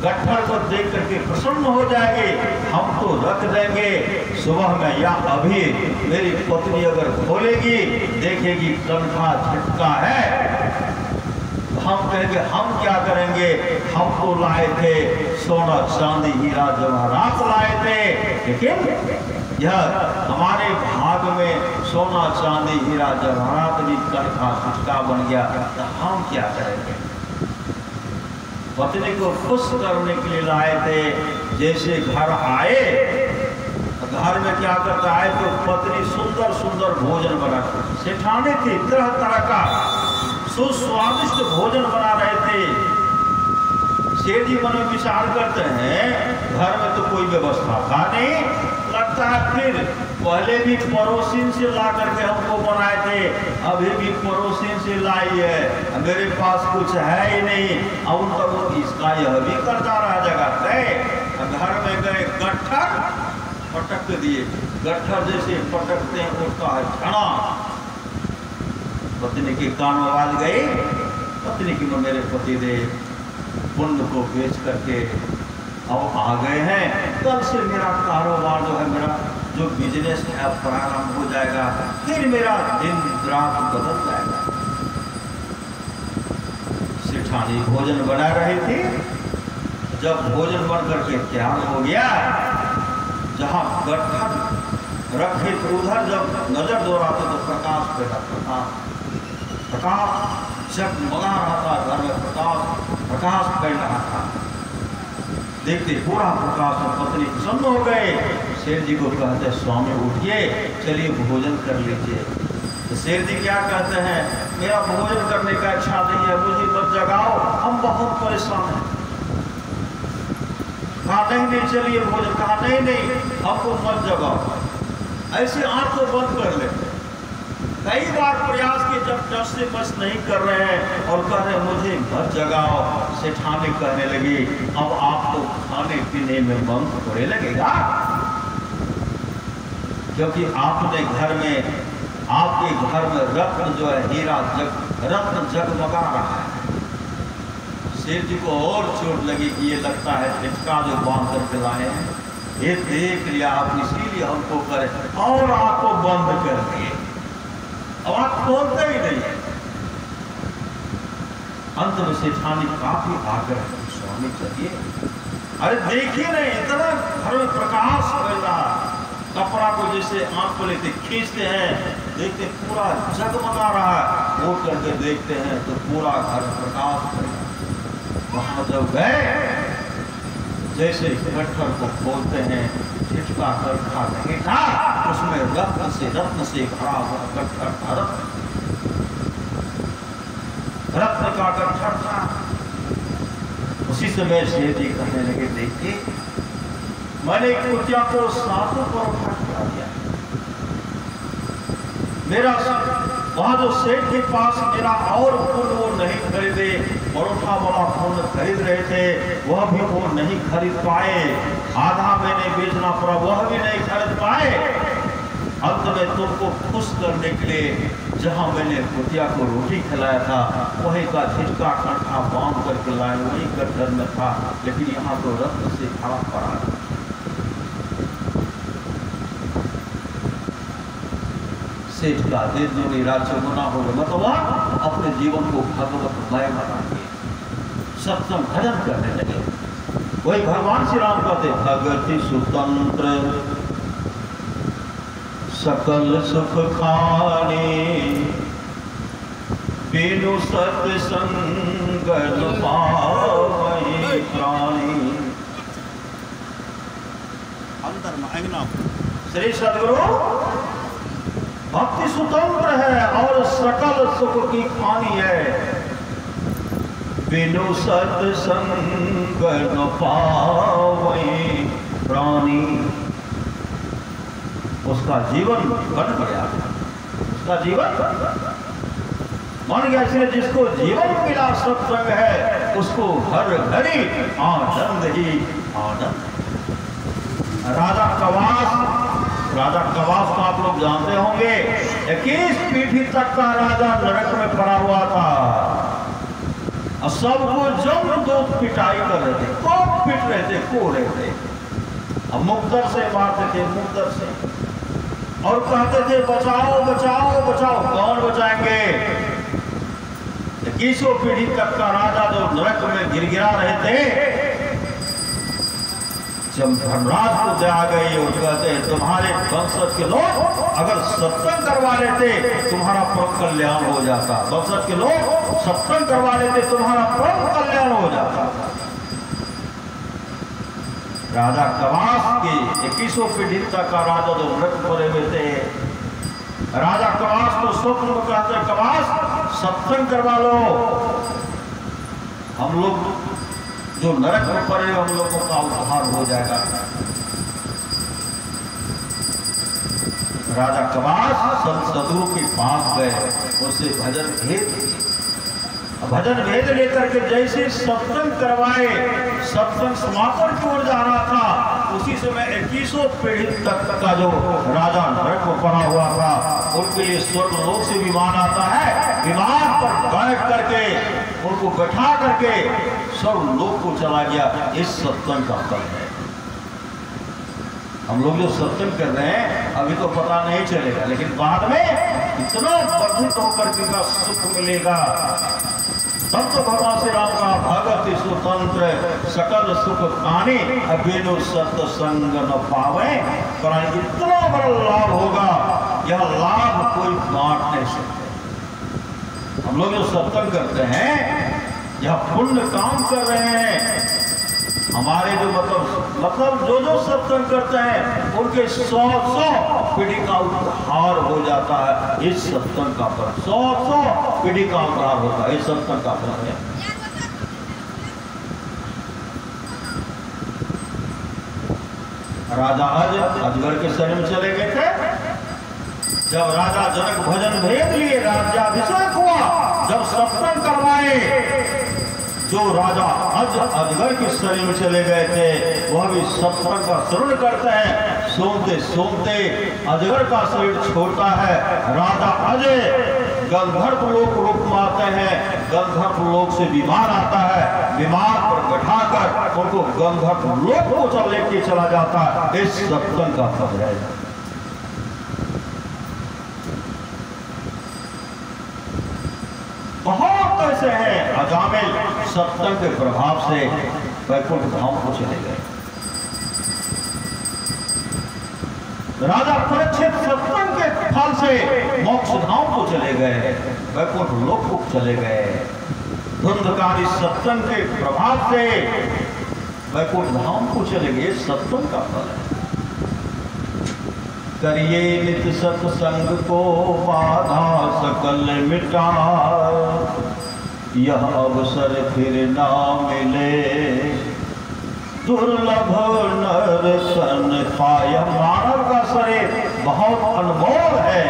गट्ठर को देख करके प्रसन्न हो जाएंगे, हम तो रख देंगे सुबह में, या अभी मेरी पत्नी अगर खोलेगी देखेगी तनखा झटका है, हम कहेंगे हम क्या करेंगे, हम तो लाए थे सोना चांदी हीरा जवाहरात लाए थे, लेकिन यह हमारे भाग में सोना चांदी हीरा जवाहरात भी तनखा झटका बन गया, तो हम क्या करेंगे। पत्नी को खुश करने के लिए लाए थे। जैसे घर आए, घर में क्या करता है तो पत्नी सुंदर सुंदर भोजन बना, सेठानी थी, तरह तरह का सुस्वादिष्ट भोजन बना रहे थे। सेठ जी मन में विचार करते हैं घर में तो कोई व्यवस्था था नहीं, लगता है फिर पहले भी पड़ोसिन से ला करके हमको बनाए थे, अभी भी पड़ोसिन से लाई है, मेरे पास कुछ है ही नहीं, अब तक इसका यह भी करता रहा। जगह गए, घर में गए, गट्ठर पटक दिए, गट्ठर जैसे पटकते हैं उठता है छड़ा, पत्नी के कान में आवाज गई, पत्नी की मेरे पति दे पुण्य को बेच करके अब आ गए हैं, कल से मेरा कारोबार जो है, मेरा जो बिजनेस है प्रारंभ हो जाएगा, फिर मेरा दिन रात बदल जाएगा। सेठानी भोजन बना रही थी, जब भोजन बन करके तैयार हो गया, जहां गट्ठर रखे तो उधर जब नजर दौड़ाते तो प्रकाश पैदा, प्रकाश जगमगा रहा था, घर में प्रकाश फैल रहा था। देखते पूरा प्रकाश में पत्नी प्रसन्न हो गए। शेर जी को कहते स्वामी उठिए, चलिए भोजन कर लीजिए। तो शेर जी क्या कहते हैं, मेरा भोजन करने का इच्छा नहीं है, मुझे मत जगाओ, हम बहुत परेशान हैं। कहा नहीं चलिए भोजन, कहा नहीं हमको मत जगाओ, ऐसे आंख को बंद कर ले। कई बार प्रयास के जब जस से बस नहीं कर रहे हैं और कह रहे मुझे मत जगाओ, सेठानी कहने लगी अब आपको खाने पीने में मन थोड़े लगेगा, क्योंकि आपने घर में, आपके घर में रत्न जो है हीरा रत्न जगमगा रहा है। शेर जी को और चोट लगी कि ये लगता है झटका जो बांध करके लाए हैं, ये देख लिया आप, इसीलिए हमको करे और आपको बंद कर दिए, अब आप खोलते ही नहीं। अंत में सेठानी काफी आग्रह, स्वामी चलिए, अरे देखिए नहीं इतना घर में प्रकाश फैल रहा, कपड़ा को जैसे आंख को लेते खींचते हैं, देखते पूरा जगमगा रहा है, वो करके देखते हैं तो पूरा घर प्रकाश फैल रहा। वहां जब गए, जैसे गट्ठर को खोलते हैं, छिटका गट्ठा नहीं था, उसमें रत्न से भरा हुआ गट्ठर था, रत्न का गट्ठर था। उसी समय शेर जी कहने लगे देखिए, मैंने कुतिया को सातों पर उठा दिया, मेरा वहां जो सेठ के पास मेरा और फूल वो नहीं खरीदे, परोठा वाला फूल खरीद रहे थे, वह भी वो नहीं खरीद पाए, आधा मैंने बेचना पड़ा, वह भी नहीं खरीद पाए। अंत में तुमको खुश करने के लिए जहां मैंने कुतिया को रोटी खिलाया था, वही का झिटका कंठा बांध करके लाए, वही गट्ठर में था, लेकिन यहाँ तो रत्न से भरा पड़ा। सेठ का दिल जो निराश होना हो गया, मतलब अपने जीवन को भगवतमय बनाएंगे, सत्संग भजन करने लगे। वही भगवान श्री राम कहते भगति स्वतंत्र सकल सुख खाने, बिनु सत्संग न पावै प्राणी। अंतर में श्री सदगुरु भक्ति स्वतंत्र है और सकल सुख की खानी है, बिनु सत्संग न पावै प्राणी। उसका जीवन बन गया, उसका जीवन बन गया। इसलिए जिसको जीवन मिला सत्संग है उसको हर घड़ी आनंद ही आनंद। राजा कवास को आप लोग जानते होंगे, 21 पीढ़ी तक का राजा नरक में पड़ा हुआ था और सबको जम दो पिटाई कर रहे थे, को पिट रहे थे, को रहे थे। अब मुक्तर से मारते थे, मुक्तर से, और कहते थे बचाओ बचाओ बचाओ। कौन बचाएंगे? 21 पीढ़ी तक का राजा जो नरक में गिरगिरा रहे थे, जब धर्मराज को दया गई और कहते हैं तुम्हारे वंशज के लोग अगर सत्संग करवा लेते तुम्हारा परम कल्याण हो जाता, वंशज के लोग सत्संग करवा लेते तुम्हारा परम कल्याण हो जाता। राजा कवास के 21 पीढ़ी तक का राजा जो नरक पड़े हुए थे, राजा कवास को स्वप्न में कहते कवास सत्संग करवा लो, हम लोग जो नरक में पड़े हम लोगों का उद्धार हो जाएगा। राजा कवास संत सदगुरु के पास गए, उससे भजन भेद लेकर के जैसे सत्संग करवाए, सत्संग समापन की ओर जा रहा था, उसी समय 21 पीढ़ी तक का जो राजा नरक में पड़ा हुआ था उनके लिए स्वर्ग लोक से विमान आता है, विमान पर बैठ करके उनको बैठा करके सब लोग को चला गया। इस सत्संग का फल है। हम लोग जो सत्संग कर रहे हैं अभी तो पता नहीं चलेगा, लेकिन बाद में इतना वर्धित होकर के सुख मिलेगा। तब तो भगवान श्री राम का भगत स्वतंत्र सकल सुख काने अबिनु सत्संग न पावे, पर इतना बड़ा लाभ होगा, यह लाभ कोई बांट नहीं सकते। हम लोग जो सत्संग करते हैं यह पुण्य काम कर रहे हैं। हमारे जो मतलब जो सत्संग करते हैं उनके 100 पीढ़ी का उद्धार हो जाता है। इस सत्संग का फल 100 पीढ़ी का उद्धार होता है, इस सत्संग का फल है। राजा अजगर के शरण में चले गए थे। जब राजा जनक भजन भेद लिए, राज्याभिषेक हुआ, जब सत्संग करवाए, जो राजा अजगर के शरीर में चले गए थे वह भी सत्संग का श्रवण करते हैं। सोमते सोमते अजगर का शरीर छोड़ता है, राजा अजय गंधर्व लोक रूप में आते हैं, गंधर्व लोक से विमान आता है, विमान पर बैठाकर उनको गंधर्व लोक को चल लेके चला जाता है। इस सत्संग का फल है। बहुत ऐसे हैं अजामिल सत्संग के प्रभाव से वैकुंठ धाम को चले गए। राजा परीक्षित सत्संग के फल से मोक्ष धाम को चले गए, वैकुंठ लोक को चले गए। धुंधकारी सत्संग के प्रभाव से वैकुंठ धाम को चले गए। सत्संग का फल है। करिए नित सत्संग को बाधा सकल मिटा, यह अवसर फिर ना मिले, दुर्लभ नर तन पाया। मानव का शरीर बहुत अनमोल है।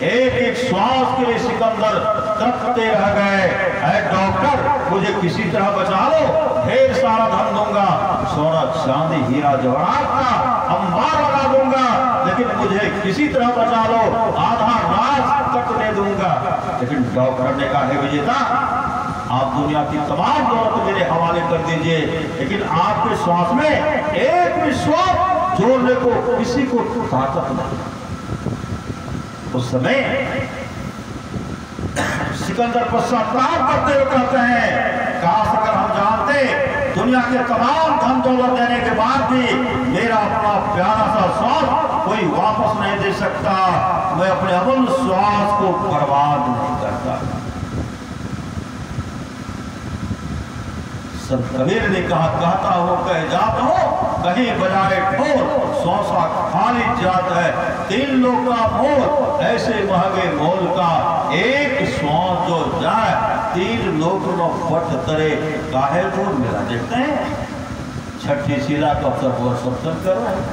एक एक श्वास के लिए सिकंदर तड़पते रह गए, ऐ डॉक्टर मुझे किसी तरह बचा लो, ढेर सारा धन दूंगा, सोना चांदी हीरा जवाहरात का अंबार लगा दूंगा, लेकिन मुझे किसी तरह बचा लो, आधा राज तक दे दूंगा। लेकिन डॉक्टर ने कहा, हे विजेता, आप दुनिया की तमाम दौलत मेरे हवाले कर दीजिए, लेकिन आपके श्वास में एक भी श्वास जोड़ने को किसी को ताकत नहीं। उस समय सिकंदर पश्चाताप करते हुए कहते हैं, काश अगर हम जानते दुनिया के तमाम धन दौलत देने के बाद भी मेरा अपना प्यारा सा श्वास कोई वापस नहीं दे सकता, मैं अपने अमूल्य श्वास को बर्बाद नहीं करता। संत कबीर ने कहता हो कह जात हो, कहीं बजाए ढोल, सौसा खाली जात है, 3 लोग का मोल, ऐसे महंगे मोल का एक श्वास जो जाए, 3 लोग में पट तरे काहे ढोल मेरा। देखते हैं छठी शिला का अवसर पर सत्संग कर रहे हैं।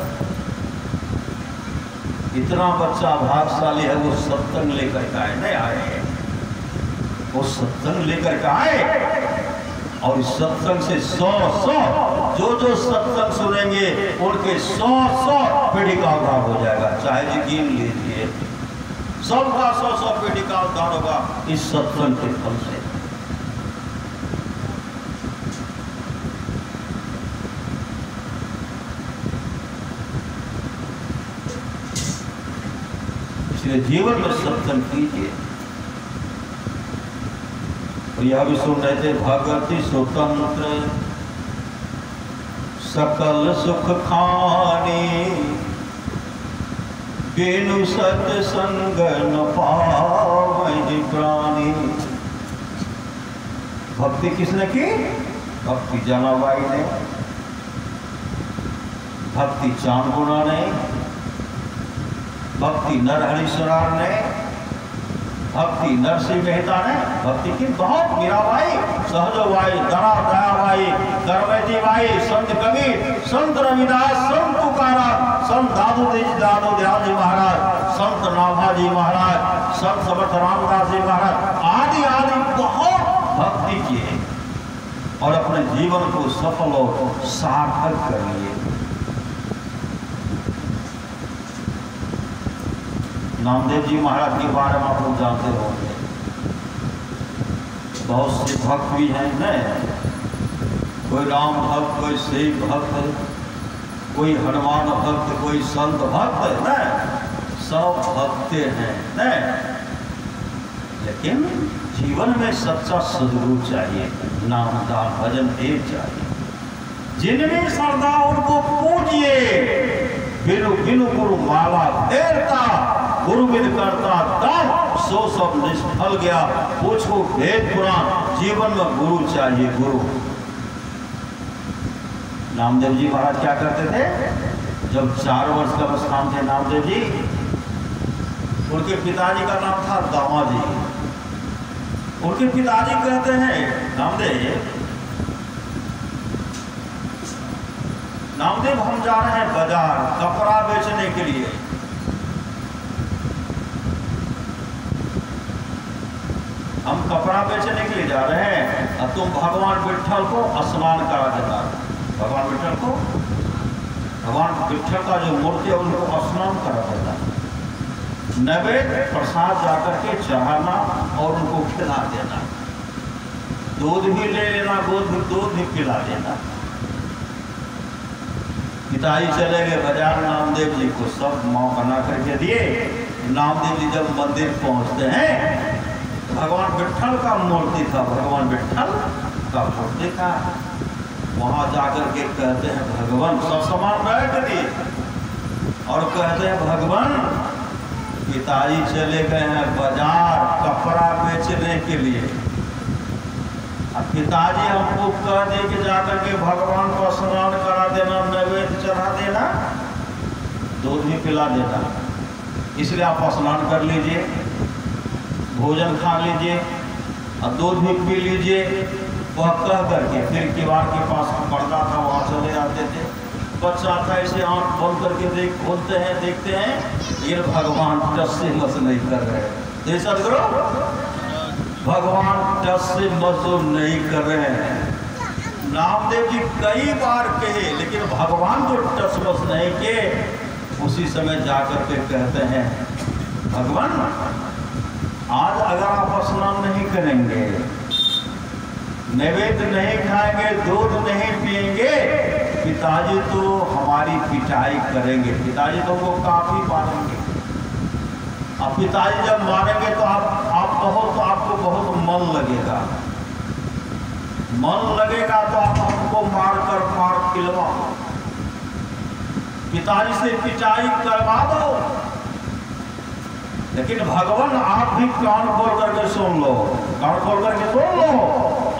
इतना बच्चा भागशाली है, वो सत्संग लेकर के आए, नहीं आए, वो सत्संग लेकर के आए और इस सत्संग से 100 जो सत्संग सुनेंगे उनके 100 पीढ़ी का उद्धार हो जाएगा। चाहे यकीन लीजिए, सबका 100 पीढ़ी का उद्धार होगा इस सत्संग के फल से। इसलिए जीवन में सत्संग कीजिए। और यह भी सुन रहे थे, भगति स्वतंत्र सकल सुख खानी, बिनु सत्संग न पावहि प्राणी। भक्ति किसने की? भक्ति जनाबाई ने, भक्ति चांदगुणा ने, भक्ति नरहरिश्वरार ने, भक्ति नरसिंह मेहता ने। भक्ति की बहुत मीराबाई, सहजोबाई, दयाबाई, करमती बाई, संत कबीर, संत रविदास, संत तुकाराम, संत दादू दयाल जी महाराज, संत नाभाजी महाराज, संत समर्थ रामदास जी महाराज आदि आदि बहुत भक्ति किए और अपने जीवन को सफल और सार्थक कर लिए। नामदेव जी महाराज के बारे में आप लोग जानते होंगे, बहुत से भक्त भी हैं, नहीं? कोई राम भक्त, कोई शिव भक्त, कोई हनुमान भक्त, कोई संत भक्त, नहीं? सब भक्ते हैं, नहीं? लेकिन जीवन में सच्चा सद्गुरु चाहिए, नाम दान भजन एक चाहिए। जिनमें श्रद्धा उनको पूजिए, बिनु बिनु गुरु माला फेरता, गुरु बिन करता दान, सो सब निष्फल गया। पूछो वेद पुराण, जीवन में गुरु चाहिए, गुरु। नामदेव जी महाराज क्या करते थे? जब 4 वर्ष का अवस्था थे नामदेव जी, उनके पिताजी का नाम था दामाजी। उनके पिताजी कहते हैं, नामदेव हम जा रहे हैं बाजार कपड़ा बेचने के लिए। हम कपड़ा बेचने के लिए जा रहे हैं और तुम भगवान विट्ठल को स्नान करा देना। भगवान विट्ठल का जो मूर्ति है उनको स्नान करा देना, नैवेद्य प्रसाद जाकर के चढ़ाना और उनको खिला देना, दूध भी ले लेना, दूध भी पिला देना। पिताजी चले गए बाजार, नामदेव जी को सब माँ बना करके दिए। नामदेव जी जब मंदिर पहुंचते हैं, भगवान विट्ठल का मूर्ति था, भगवान विट्ठल का मूर्ति था। वहां जाकर के कहते हैं, भगवान सब सामान बैठ दिए और कहते हैं, भगवान पिताजी चले गए हैं बाजार कपड़ा बेचने के लिए। अब पिताजी हमको कह दे कि जाकर के भगवान को स्नान करा देना, नैवेद्य चढ़ा देना, दूध भी पिला देना, इसलिए आप स्नान कर लीजिए, भोजन खा लीजिए और दूध भी पी लीजिए। वह कह करके फिर किवाड़ के पास पर्दा था, वहाँ चले जाते थे। बच्चा था, ऐसे आँख खोल करके खोलते हैं, देखते हैं ये भगवान टस से मस नहीं कर रहे। सदगुरु भगवान टस से मजदूर नहीं कर रहे हैं। नामदेव जी कई बार कहे, लेकिन भगवान को टस मस नहीं किए। उसी समय जाकर के कहते हैं, भगवान आज अगर आप स्नान नहीं करेंगे, नैवेद्य नहीं खाएंगे, दूध नहीं पिएंगे, पिताजी तो हमारी पिटाई करेंगे, पिताजी तो वो काफी मारेंगे। अब पिताजी जब मारेंगे तो आप कहो तो आपको बहुत मन लगेगा, तो आप हमको मार खिलवाओ, पिताजी से पिटाई करवा दो। लेकिन भगवान आप भी कान खोल करके सुन लो, कान खोल करके सुन लो।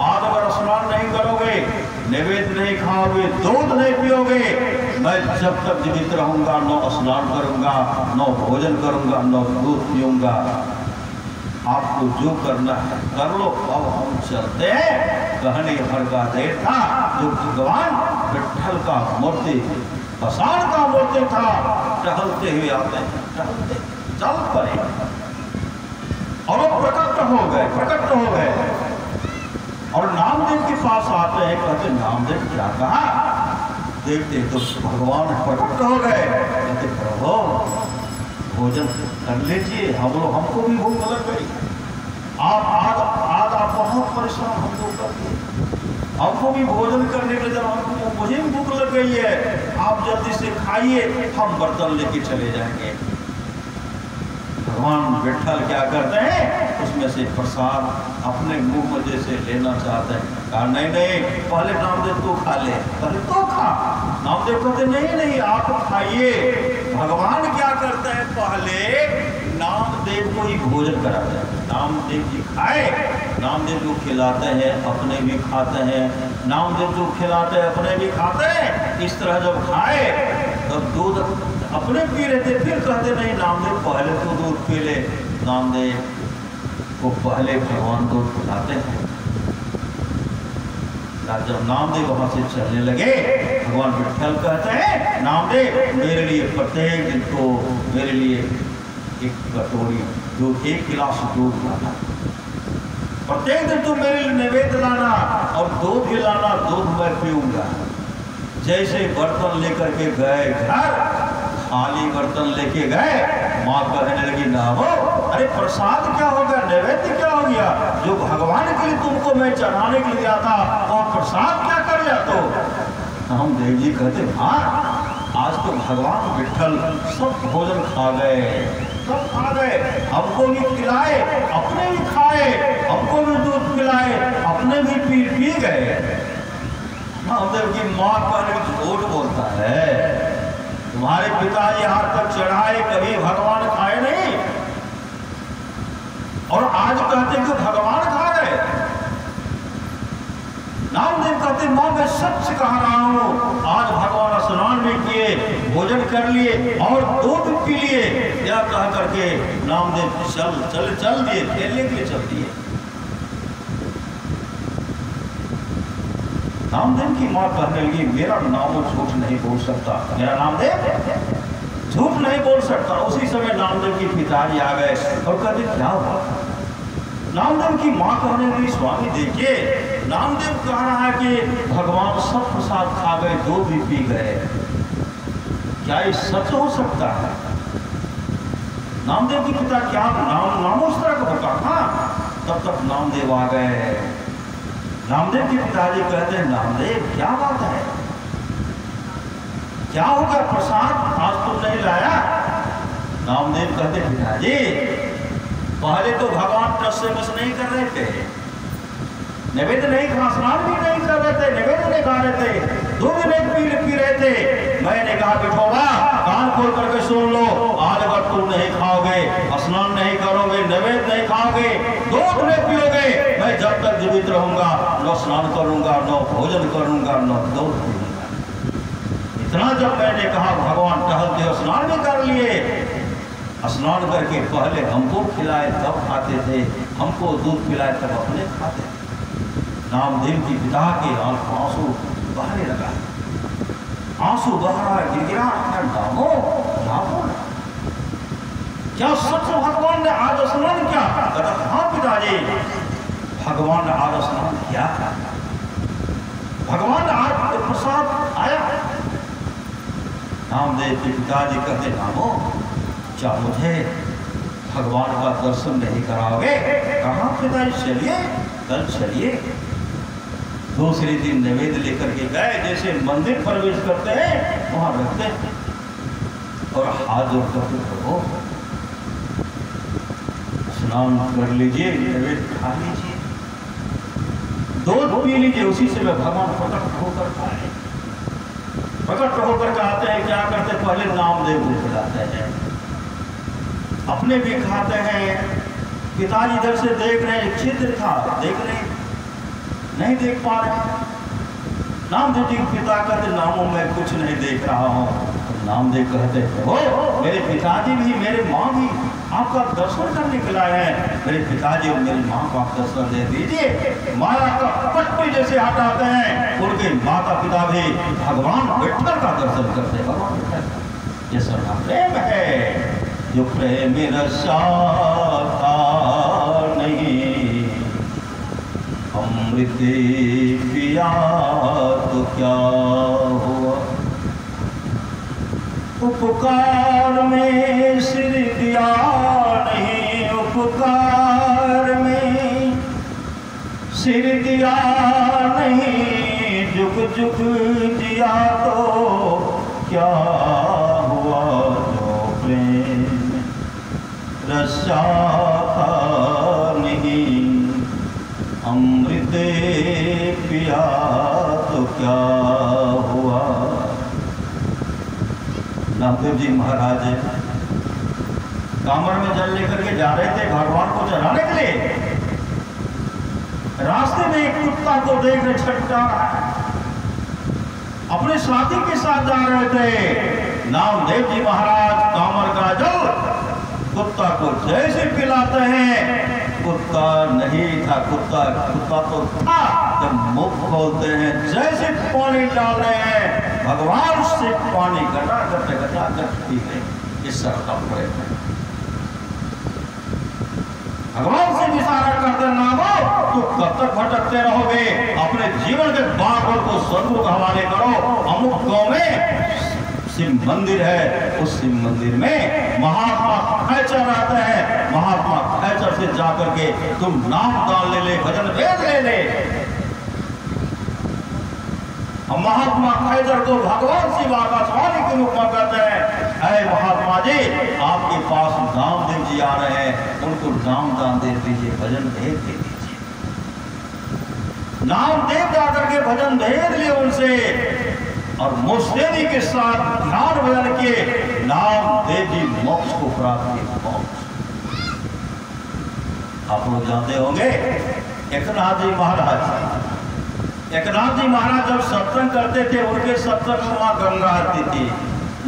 आज अगर स्नान नहीं करोगे, नैवेद्य नहीं खाओगे, दूध नहीं पियोगे, मैं जब तक जीवित रहूंगा न स्नान करूंगा, न भोजन करूंगा, न दूध पीऊंगा। आपको जो करना है कर लो, अब हम चलते हैं। कहने भर का देर था जो भगवान विट्ठल का मूर्ति पाषाण का मूर्ति था, टहलते हुए आते हैं, टहलते चल पड़े और वो प्रकट हो गए और नामदेव के पास आते हैं, कहते नामदेव क्या कहा? देखते तो भगवान प्रकट हो गए, कहते प्रभु भोजन कर लीजिए, हमको भी भूख लग गई, आप बहुत परेशान हम लोग करते, हमको भी भोजन करने के लिए हमको मुझे भी भूख लग गई है, आप जल्दी से खाइए, हम बर्तन लेके चले जाएंगे। भगवान विट्ठल क्या करते हैं? उसमें से प्रसाद अपने मुंह में जैसे लेना चाहते हैं, कहा नहीं पहले नामदेव तो खा ले, पहले तो खा। नामदेव कहते नहीं आप खाइए। भगवान क्या करते हैं? पहले नामदेव को ही भोजन कराते हैं, नामदेव जी खाए, नामदेव को खिलाते हैं, अपने भी खाते हैं, नामदेव को खिलाते हैं, अपने भी खाते हैं। इस तरह जब खाए तब दूध अपने पी रहे थे, फिर कहते नहीं नामदेव पहले तो दूध पी ले। नामदेव को पहले भगवान दूध पिलाते हैं। जब नामदेव वहां से चलने लगे, भगवान विट्ठल कहते हैं नामदेव मेरे लिए प्रत्येक दिन को मेरे लिए एक कटोरी दूध, 1 गिलास दूध लाना, प्रत्येक दिन तो मेरे लिए नैवेद्य लाना और दूध भी लाना, दूध मैं पीऊंगा। जैसे बर्तन लेकर के गए घर, खाली बर्तन लेके गए, माँ कहने लगी ना हो, अरे प्रसाद क्या हो गया, नैवेद्य क्या हो गया, जो भगवान के लिए तुमको मैं चढ़ाने के लिए दिया था और प्रसाद क्या कर लिया? तो हम देव जी कहते हाँ, आज तो भगवान विट्ठल सब भोजन खा गए, सब खा गए, हमको भी खिलाए, अपने भी खाए, हमको भी दूध पिलाए, अपने भी पी गए। नामदेव की माँ कहने झूठ बोलता है, तुम्हारे पिताजी हाथ तक चढ़ाए, कभी भगवान खाए नहीं, और आज कहते कि भगवान खा रहे। नामदेव कहते माँ मैं सच कह रहा हूं, आज भगवान स्नान भी किए, भोजन कर लिए और दूध पी लिए। यह कह करके नामदेव चल दिए, खेलने के लिए चल दिए। नामदेव की माँ कहने लगी मेरा नाम झूठ नहीं बोल सकता, मेरा नामदेव झूठ नहीं बोल सकता। उसी समय नामदेव के पिताजी आ गए और कहते क्या हुआ? नामदेव की माँ कहने लगी स्वामी देखिए, नामदेव कह रहा है कि भगवान सब प्रसाद खा गए, दूध भी पी गए, क्या ये सच हो सकता है? नामदेव के पिता क्या नाम उस तरह का होता था? तब तक नामदेव आ गए। नामदेव के पिताजी कहते हैं नामदेव क्या बात है, क्या हो गया, प्रसाद आज तुम नहीं लाया? नामदेव कहते पिताजी पहले तो भगवान टस से बस नहीं कर रहे थे, नैवेद्य नहीं खा, स्नान भी नहीं कर रहे थे, नैवेद्य नहीं खा रहे थे, दूध नहीं पी रहे थे। मैंने कहा बिठोबा कान खोल करके सुन लो, आज अगर तुम नहीं खाओगे, स्नान नहीं करोगे, नैवेद्य नहीं खाओगे, दूध नहीं पियोगे, मैं जब तक जीवित रहूंगा न स्नान करूंगा, न भोजन करूंगा, न दूध पीऊंगा। इतना जब मैंने कहा भगवान टहलते स्नान भी कर लिए, स्नान करके पहले हमको खिलाए तब खाते थे, हमको दूध पिलाए तब अपने खाते थे। नामदेव की पिता के आंसू बहने लगा, आंसू बह रहा है, गिरा नामो नामो क्या सच भगवान ने आज स्नान किया? हाँ पिताजी भगवान ने आज स्नान किया, भगवान ने आज प्रसाद आया। नामदेव के पिताजी कहते नामो क्या मुझे भगवान का दर्शन नहीं कराओगे? कहाँ पिताजी चलिए, कल चलिए। दूसरे दिन नैवेद्य लेकर के गए, जैसे मंदिर प्रवेश करते हैं वहां रखते हैं और हाथ जोड़ करके प्रभु स्नान कर लीजिए, नैवेद्य खा लीजिए, दूध पी लीजिए। उसी से भगवान प्रकट होकर आए, प्रकट होकर के आते हैं, क्या करते हैं पहले नामदेव को खिलाते हैं, अपने भी खाते हैं। पिताजी इधर से देख रहे हैं, छिद्र था, देख रहे नहीं देख पा रहे। नामदेव जी पिता कहते नामों में कुछ नहीं देख रहा हूँ। नामदेव कहते हो मेरे पिताजी भी, मेरे माँ भी आपका दर्शन करने के लिए है। मेरे पिताजी और मेरी माँ को आप दर्शन दे दीजिए। माया का पट्टी जैसे हटाते हैं, उनके माता पिता भी भगवान विठ्ठल का दर्शन करते हैं। भगवान विठ्ठल का ये सबका प्रेम है। जो प्रेम रसा था नहीं, अमृत पिया तो क्या हुआ। उपकार में सिर दिया नहीं, उपकार में सिर दिया नहीं, जुग जुग दिया तो क्या हुआ। जो प्रेम रसा था नहीं, अमृत पिया तो क्या हुआ। नामदेव जी महाराज कांवड़ में जल लेकर के जा रहे थे भगवान को चढ़ाने के लिए। रास्ते में एक कुत्ता को देख रहे छटका अपने साथी के साथ जा रहे थे। नामदेव जी महाराज कांवड़ का जल कुत्ता को जैसे पिलाते हैं, कुत्ता नहीं था, कुत्ता तो था। जब मुख खोलते हैं जैसे पानी डाल रहे हैं, भगवान से पानी गटा पी गए। इस सर का प्रेम है। भगवान से इशारा करते ना हो तो कब तक भटकते रहोगे। अपने जीवन के बागों को सदगुरु के हवाले करो। अमुक गांव में शिव मंदिर है, उस शिव मंदिर में महात्मा खैचर रहते हैं। महात्मा खैचर से जाकर के तुम नाम दान ले, भजन वेद ले। और महात्मा खैचर को भगवान शिव आकाशवाणी के रूप में कहते हैं, अरे महात्मा जी आपके पास नामदेव जी आ रहे हैं, उनको नाम दान दे दीजिए, भजन भेद दे दीजिए। नामदेव जाकर के भजन भेद लिए उनसे और मुस्तेदी के साथ ध्यान भजन किए। नामदेव जी मोक्ष को प्राप्त किए। आप लोग जानते होंगे एकनाथ जी महाराज। एकनाथ जी महाराज जब सत्संग करते थे, उनके सत्संग में माँ गंगा आती थी।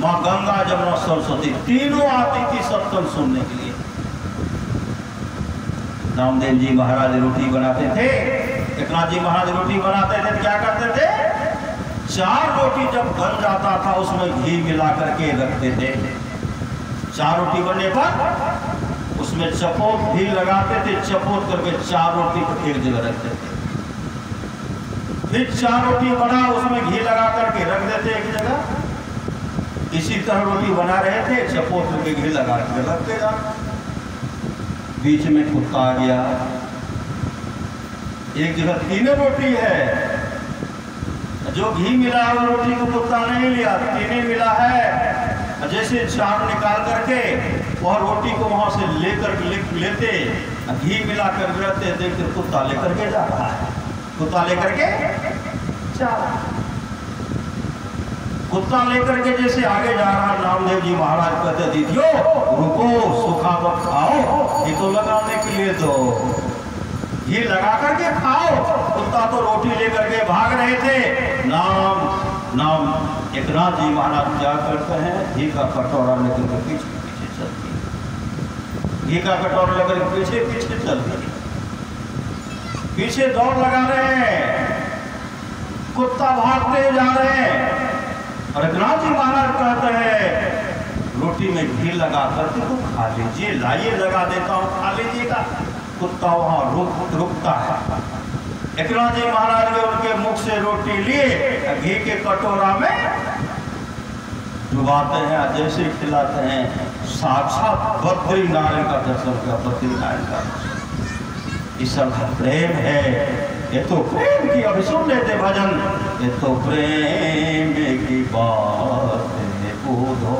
माँ गंगा, जमुना, सरस्वती तीनों आती थी सत्संग सुनने के लिए। नामदेव जी महाराज रोटी बनाते थे। एकनाथ जी महाराज रोटी बनाते थे तो क्या करते थे, 4 रोटी जब बन जाता था उसमें घी मिला करके रखते थे। 4 रोटी बनने पर उसमें चपोत घी लगाते थे, चपोत करके 4 रोटी को एक जगह रखते थे। फिर 4 रोटी बना, उसमें घी लगा करके रख देते एक जगह। इसी तरह रोटी बना रहे थे, चपोत करके घी लगा के रखते जा। बीच में कुत्ता आ गया। एक जगह 3 रोटी है, जो घी मिला है रोटी को कुत्ता नहीं लिया, 3 मिला है। जैसे 4 निकाल करके वह रोटी को वहां से लेते, घी मिला कर रहते, देखते कुत्ता लेकर के जा रहा है। कुत्ता लेकर के जा रहा है। कुत्ता लेकर के जैसे आगे जा रहा, नामदेव जी महाराज कहते दीदियो रुको, सूखा मत खाओ, ये तो लगाने के लिए दो, घी लगा करके खाओ। कुत्ता तो रोटी लेकर के भाग रहे थे। नाम एकनाथ जी महाराज क्या करते हैं, घी का कटोरा लेकर के पीछे पीछे चलती। घी का कटोरा लेकर के पीछे पीछे चलती, पीछे दौड़ लगा रहे हैं। कुत्ता भागते जा रहे हैं। और एकनाथ जी महाराज कहते हैं रोटी में घी लगा करके तो खा लीजिए, लाइए लगा देता हूँ, खा लीजिएगा। कुत्ता वहां रुकता है। एकनाथ जी महाराज ने उनके मुख से रोटी लिए, घी के कटोरा में डुबाते हैं, जैसे खिलाते हैं, साक्षात बद्री नारायण का दर्शन किया। बद्री नारायण का इस सब प्रेम है। ये तो प्रेम की, अभी सुन लेते भजन। ये तो प्रेम की बात है बोधो,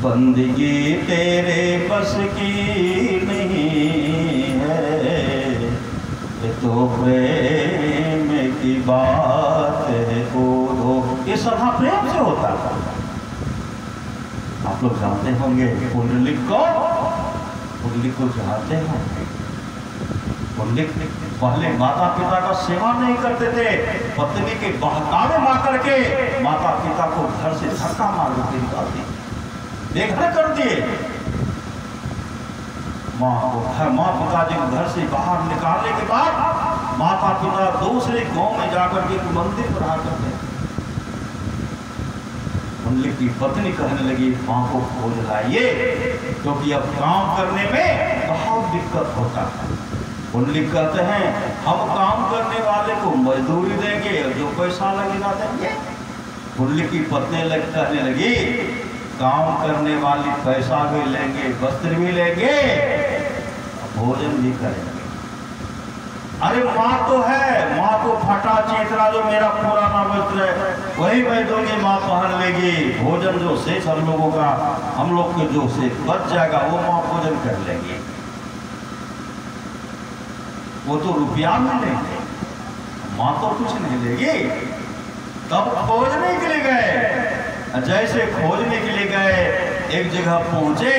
बंदगी तेरे बस की नहीं है। ये तो प्रेम की बात है बोधो। ये सभा प्रेम से होता है। आप लोग जानते होंगे पुंडलिक को, पुंडलिक को जानते होंगे। पुंडलिक पहले माता पिता का सेवा नहीं करते थे, पत्नी के बहकावे मार करके माता पिता को घर से धक्का मार के निकालते, देखने कर दिए। माँ पिताजी को घर से बाहर निकालने के बाद माता पिता दूसरे गांव में जाकर के एक मंदिर पर आकर के उनकी की पत्नी कहने लगी माँ को खोज लाइए, क्योंकि अब काम करने में बहुत दिक्कत होता है। उनकी कहते हैं हम काम करने वाले को मजदूरी देंगे और जो पैसा लगेगा देंगे। उनकी की पत्नी कहने लगी काम करने वाली पैसा भी लेंगे, वस्त्र भी लेंगे, भोजन भी करेंगे। अरे माँ तो है, माँ को फटा चेतरा जो मेरा पुराना वस्त्र है वही मैं दूंगी, माँ पहन लेगी। भोजन जो शेष हम लोगों का, हम लोग के जो से बच जाएगा वो माँ भोजन कर लेंगे। वो तो रुपया भी लेंगे, माँ तो कुछ नहीं लेगी। तब खोजने के लिए गए। जैसे खोजने के लिए गए एक जगह पहुंचे,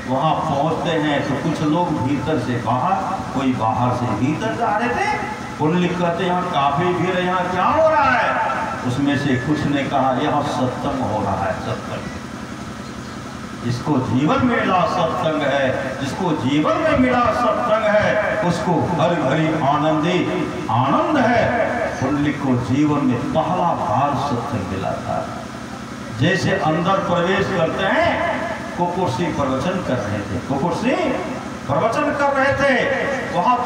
वहां पहुंचते हैं तो कुछ लोग भीतर से बाहर, कोई बाहर से भीतर जा रहे थे। कुंडली कहते यहाँ काफी भीड़ है, यहाँ क्या हो रहा है? उसमें से कुछ ने कहा यहाँ सत्संग हो रहा है। सत्संग जिसको जीवन में मिला सत्संग है, जिसको जीवन में मिला सत्संग है उसको हर घड़ी आनंद है। कुंडली को जीवन में पहला बार सत्संग मिला था। जैसे अंदर प्रवेश करते हैं, कुकुरसी प्रवचन कर रहे थे, कुकुरसी प्रवचन कर रहे थे। वहां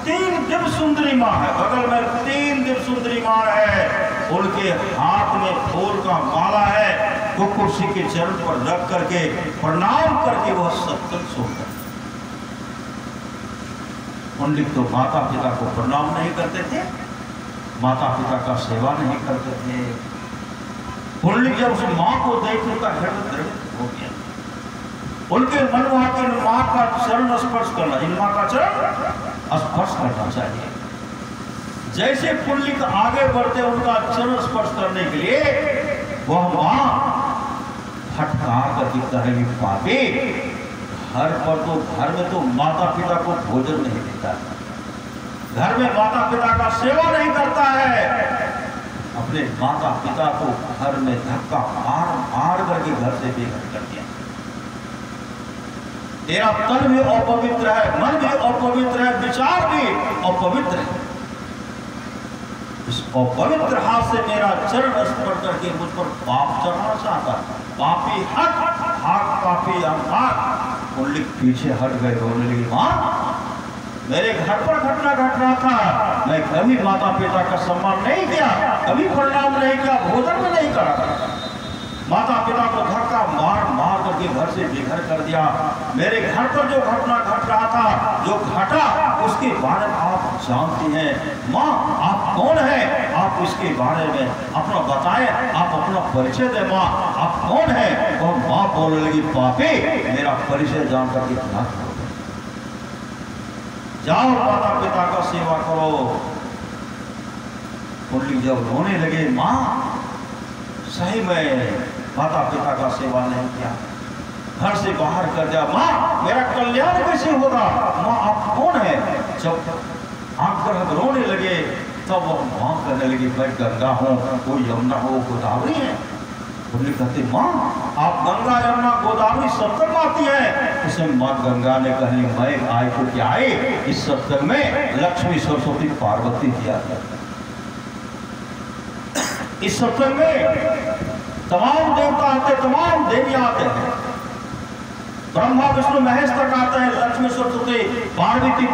3 दिव्य सुंदरी माँ है, बगल में 3 दिव्य सुंदरी माँ है, उनके हाथ में फूल का माला है। कुकुरसी के चरण पर रख करके प्रणाम करके वह सत्संग सुनते। पंडित तो माता पिता को प्रणाम नहीं करते थे, माता पिता का सेवा नहीं करते थे। पंडित जब उस माँ को देख उनका हृदय द्रवित हो गया। उनके मन वहां की माँ का चरण स्पर्श करना, इन माँ का चरण स्पर्श करना चाहिए। जैसे पुंडलिक आगे बढ़ते उनका चरण स्पर्श करने के लिए वह माँ फटकार करके कहेगी पापी, घर पर तो, घर में तो माता पिता को भोजन नहीं देता, घर में माता पिता का सेवा नहीं करता है। अपने माता पिता को घर में धक्का मार मार करके घर से बेघर कर दिया। तेरा तन भी अपवित्र है, मन भी अपवित्र है, विचार भी अपवित्र है। इस अपवित्र हाथ से मेरा चरण स्पर्श करके मुझ पर पाप चढ़ाना चाहता, पापी हट, भाग पापी भाग। पुंडलिक पीछे हट गए, रोने लगी माँ मेरे घर पर घटना घट रहा था, मैं कभी माता पिता का सम्मान नहीं किया, कभी प्रणाम नहीं किया, भोजन में नहीं करा, माता पिता को धक्का मार मार करके घर से बेघर कर दिया। मेरे घर पर जो घटना घट रहा था, जो घटा उसके बारे में आप जानती हैं माँ, आप कौन है? आप इसके बारे में अपना बताएं, आप अपना परिचय दें माँ, आप कौन है? और माँ बोलने लगी पापी मेरा परिचय जान करके क्या करो, जाओ माता पिता का सेवा करो। पुंडलिक जब रोने लगे माँ सही में माता पिता का सेवा नहीं किया, घर से बाहर कर दिया, माँ मेरा कल्याण कैसे होगा? माँ आप कौन है? जब आंख पर रोने लगे तब वो माँ कहने लगी मैं गंगा हूँ, कोई यमुना हो, गोदावरी है। पुंडलिक कहते माँ आप गंगा यमुना गोदावरी सत्संग आती है? उसे माँ गंगा ने कही मैं आए तो क्या आए, इस सत्संग में लक्ष्मी सरस्वती पार्वती जी आते हैं, इस सत्संग में तमाम देवता आते, तमाम देवियां आते हैं, ब्रह्मा विष्णु महेश तक आते हैं, लक्ष्मी सरस्वती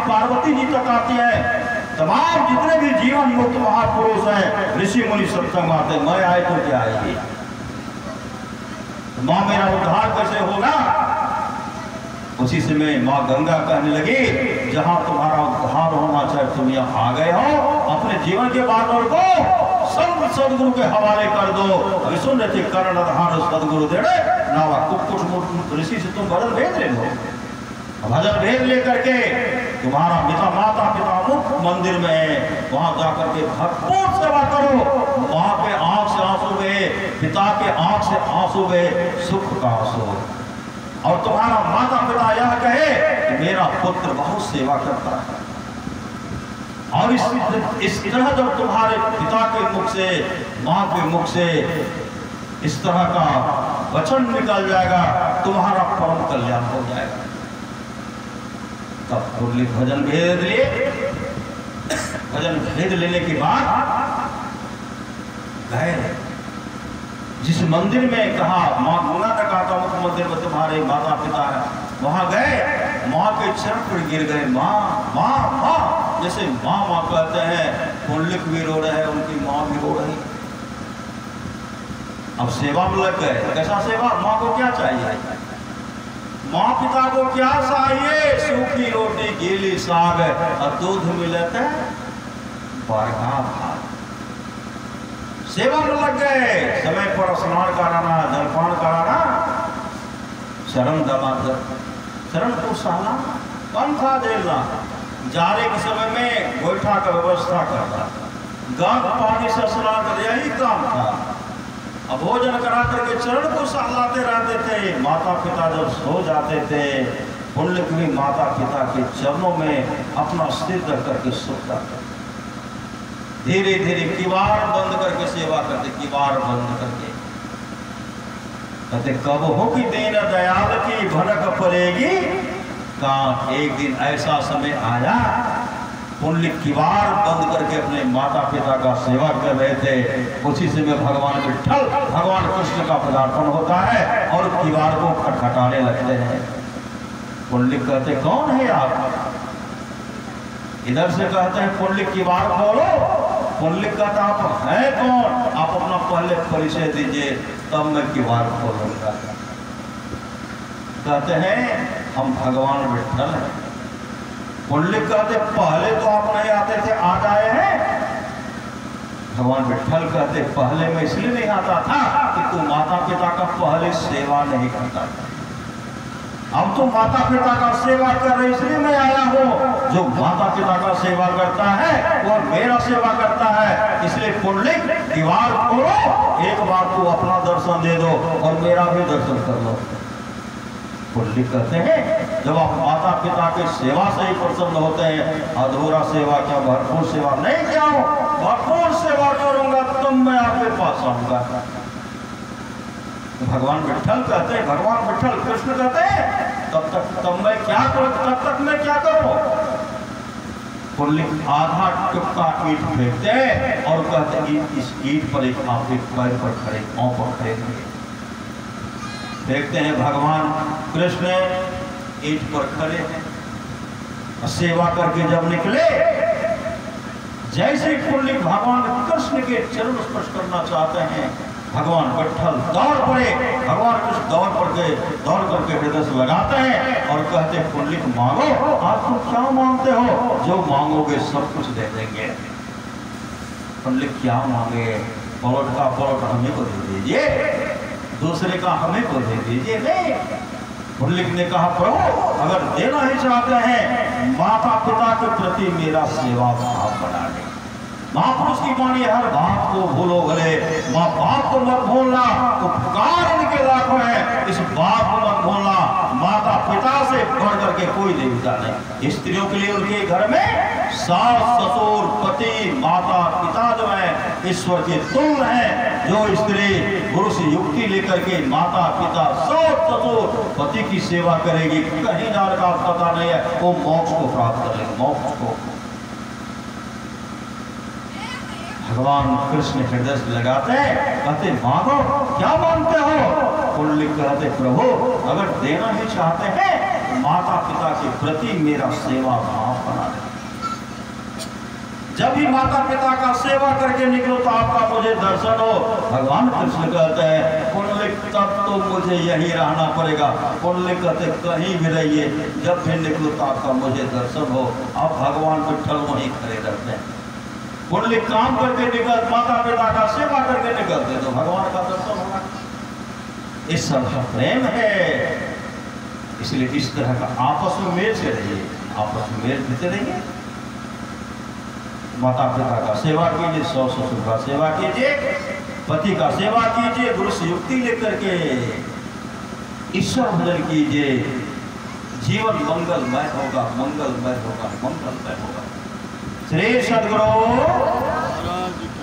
पार्वती जी तक आती है, तमाम जितने भी जीवन मुक्त महापुरुष हैं ऋषि मुनि सत्संग आते हैं। मैं आए तो क्या आएगी? माँ मेरा उद्धार कैसे होगा? उसी समय माँ गंगा कहने लगी जहां तुम्हारा उद्धार होना चाहिए तुम यहाँ आ गए हो, अपने जीवन के बातों को सब सदगुरु के हवाले कर दो। अभी सुन रहे थे करण आधार सदगुरु दे नावा कुछ ऋषि से तुम भजन भेज ले लो, भजन भेज लेकर के तुम्हारा पिता माता पिता मुक्त मंदिर में वहां जाकर के भरपूर सेवा करो। वहां पे आंख से आंसू बहे, पिता के आंख से आंसू बहे, सुख का आंसू। और तुम्हारा माता पिता यह कहे कि मेरा पुत्र बहुत सेवा करता है। और इस तरह जब तुम्हारे पिता के मुख से, माँ के मुख से इस तरह का वचन निकल जाएगा, तुम्हारा परम कल्याण हो जाएगा। तब पुंडलिक भजन भेद लिए। भजन भेद लेने के बाद गए जिस मंदिर में कहा, माँ गंगा ने कहा था मुख्य मंदिर में तुम्हारे माता पिता है, वहां गए, माँ के चरण पर गिर गए। माँ माँ माँ, जैसे माँ माँ कहते हैं, पुंडलिक भी रो रहे हैं, उनकी माँ भी रो रही। अब सेवा में लग गए। कैसा सेवा? माँ को क्या चाहिए? माँ पिता को क्या चाहिए? सूखी रोटी, गीली साग और दूध मिलता है, बरखा भात। सेवा में लग गए। समय पर स्नान कराना, जलपान कराना, शरण दमाना, शरण को सहना, पंखा देना, जाड़े के समय में गोईठा का व्यवस्था करना, गर्म पानी से स्नान कर, यही काम था। अब भोजन करा करके चरण को सहलाते रहते थे। माता पिता जब सो जाते थे, पुंडलिक भी माता पिता के चरणों में अपना सिर रख करके सोता था। धीरे धीरे किवाड़ बंद करके सेवा करते, किवाड़ बंद करके कहते, कब हो कि दीन दयाल की भनक पड़ेगी। कहाँ एक दिन ऐसा समय आया, पुंडलिक किवाड़ बंद करके अपने माता पिता का सेवा कर रहे थे। उसी समय भगवान विठ्ठल, भगवान कृष्ण का पदार्पण होता है और किवाड़ को खटखटाने लगते हैं। पुंडलिक कहते, कौन है आप? इधर से कहते हैं पुंडलिक किवाड़ खोलो। पुंडलिक कहता, आप हैं कौन? आप अपना पहले परिचय दीजिए, तब मैं किवाड़ खोलूंगा। कहते हैं, हम भगवान विठ्ठल हैं। पुंडलिक कहते, पहले तो आप नहीं आते थे, आज आए हैं। भगवान विठ्ठल कहते, पहले मैं इसलिए नहीं आता था कि तू माता पिता का पहले सेवा नहीं करता था। अब तो माता पिता का सेवा कर रहे, इसलिए मैं आया हूँ। जो माता पिता का सेवा करता है वो मेरा सेवा करता है। इसलिए पुंडलिक किवाड़ खोलो, एक बार तू अपना दर्शन दे दो और मेरा भी दर्शन कर लो। पुंडलिक कहते हैं, जब आप माता पिता के सेवा से ही प्रसन्न होते हैं, अधूरा सेवा क्या, भरपूर सेवा नहीं क्या हो, भरपूर सेवा करूंगा तब मैं आपके पास आऊंगा। भगवान विठ्ठल कहते हैं, भगवान विठ्ठल कृष्ण कहते हैं, तब मैं क्या करूं, तब तक मैं क्या करूं? पुंडलिक आधा टुकड़ा ईंट फेंकते हैं और कहते हैं, इस ईंट पर एक आप एक पैर पर खड़े, पांव पर खड़े देखते हैं। भगवान कृष्ण ईंट पर खड़े हैं। सेवा करके जब निकले, जैसे पुंडलिक भगवान कृष्ण के चरण स्पर्श करना चाहते हैं, भगवान विठ्ठल दौड़ पड़े। भगवान कृष्ण दौड़ करके हृदय से लगाते हैं और कहते हैं, पुंडलिक मांगो, आप तुम क्या मांगते हो? जो मांगोगे सब कुछ दे देंगे। पुंडलिक क्या मांगे? पलट का पलट हमें को दे दीजिए, दूसरे का हमें को दे दीजिए। नहीं, पुंडलिक ने कहा, प्रभु अगर देना ही चाहते हैं, माता पिता के प्रति मेरा सेवा भाव बना दे। महापुरुष की वाणी हर बात को भूलो भले, माँ बाप को मत भूलना, उपकार इनके लाखों है, इस बात को मत भूलना। माता पिता से बढ़ करके कोई देवता नहीं। स्त्रियों के लिए उनके घर में सास ससुर पति माता पिता जो है ईश्वर के तुल्य हैं। जो स्त्री गुरु से युक्ति लेकर के माता पिता सास ससुर पति की सेवा करेगी, कहीं जाने का पता नहीं है, वो मोक्ष को प्राप्त कर लेगी, मोक्ष को। भगवान कृष्ण हृदय से लगाते हैं, कहते मांगो, क्या मांगते हो? पुंडलिक कहते, प्रभु अगर देना ही चाहते हैं, माता पिता के प्रति मेरा सेवा भाव बना दे। जब भी माता पिता का सेवा करके निकलो तो आपका मुझे दर्शन हो। भगवान कृष्ण कहते हैं, पुंडलिक तब तो मुझे यही रहना पड़ेगा। पुंडलिक कहते, कहीं भी रहिए, जब भी निकलो तो आपका मुझे दर्शन हो। अब भगवान विठ्ठल वहीं खड़े रहते हैं। पुंडलिक काम करके निकल, माता पिता का सेवा करके निकलते तो भगवान का दर्शन होगा। इस सब प्रेम है। इसलिए इस तरह का आपस में मेल से रहिए, आपस में मेल देते रहिए। माता पिता का सेवा कीजिए, सास ससुर का सेवा कीजिए, पति का सेवा कीजिए, गुरु से युक्ति लेकर के ईश्वर भजन कीजिए। जीवन मंगलमय होगा, मंगलमय होगा, मंगलमय होगा। श्री सद्गुरु,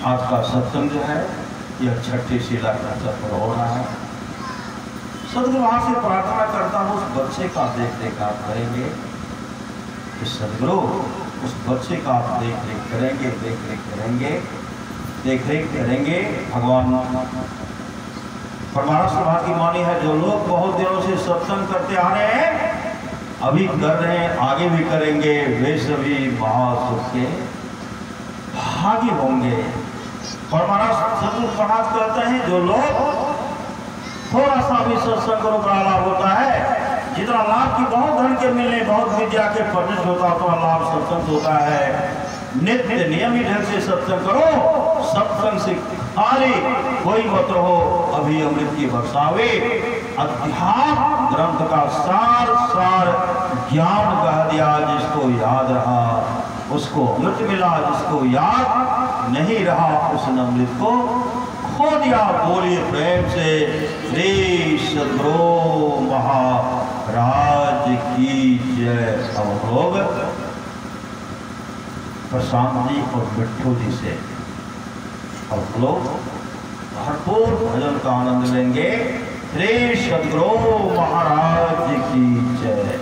आज का सत्संग जो है यह छठी शिला का सफर हो रहा है। सद्गुरु से प्रार्थना करता हूँ, उस बच्चे का देख रेख आप करेंगे। कि सदगुरु उस बच्चे का आप देख रेख करेंगे। भगवान परमार्थ सभा की वाणी है, जो लोग बहुत दिनों से सत्संग करते आ रहे हैं, अभी कर रहे हैं, आगे भी करेंगे, वे सभी महासुख के भागी होंगे। परमार्थ सदगुरु महाराज कहते हैं, जो लोग थोड़ा सा भी सत्संग करो बड़ा लाभ होता है। जितना लाभ की बहुत धन के मिलने, बहुत विद्या के फर्निश होता है, उतना लाभ सत्संग होता है। नित्य नियमित ढंग से सत्संग करो, सत्संग से खाली कोई मत रहो। अभी अमृत की बरसावे, अध्यात्म ग्रंथ का सार ज्ञान कह दिया। जिसको याद रहा उसको अमृत मिला, जिसको याद नहीं रहा उसने अमृत को खो दिया। बोलिए प्रेम से श्री सद्गुरु महाराज की जय। अब लोग प्रशांत जी और मिट्ठू जी से अब लोग भरपूर भजन का आनंद लेंगे। श्री सद्गुरु महाराज की जय।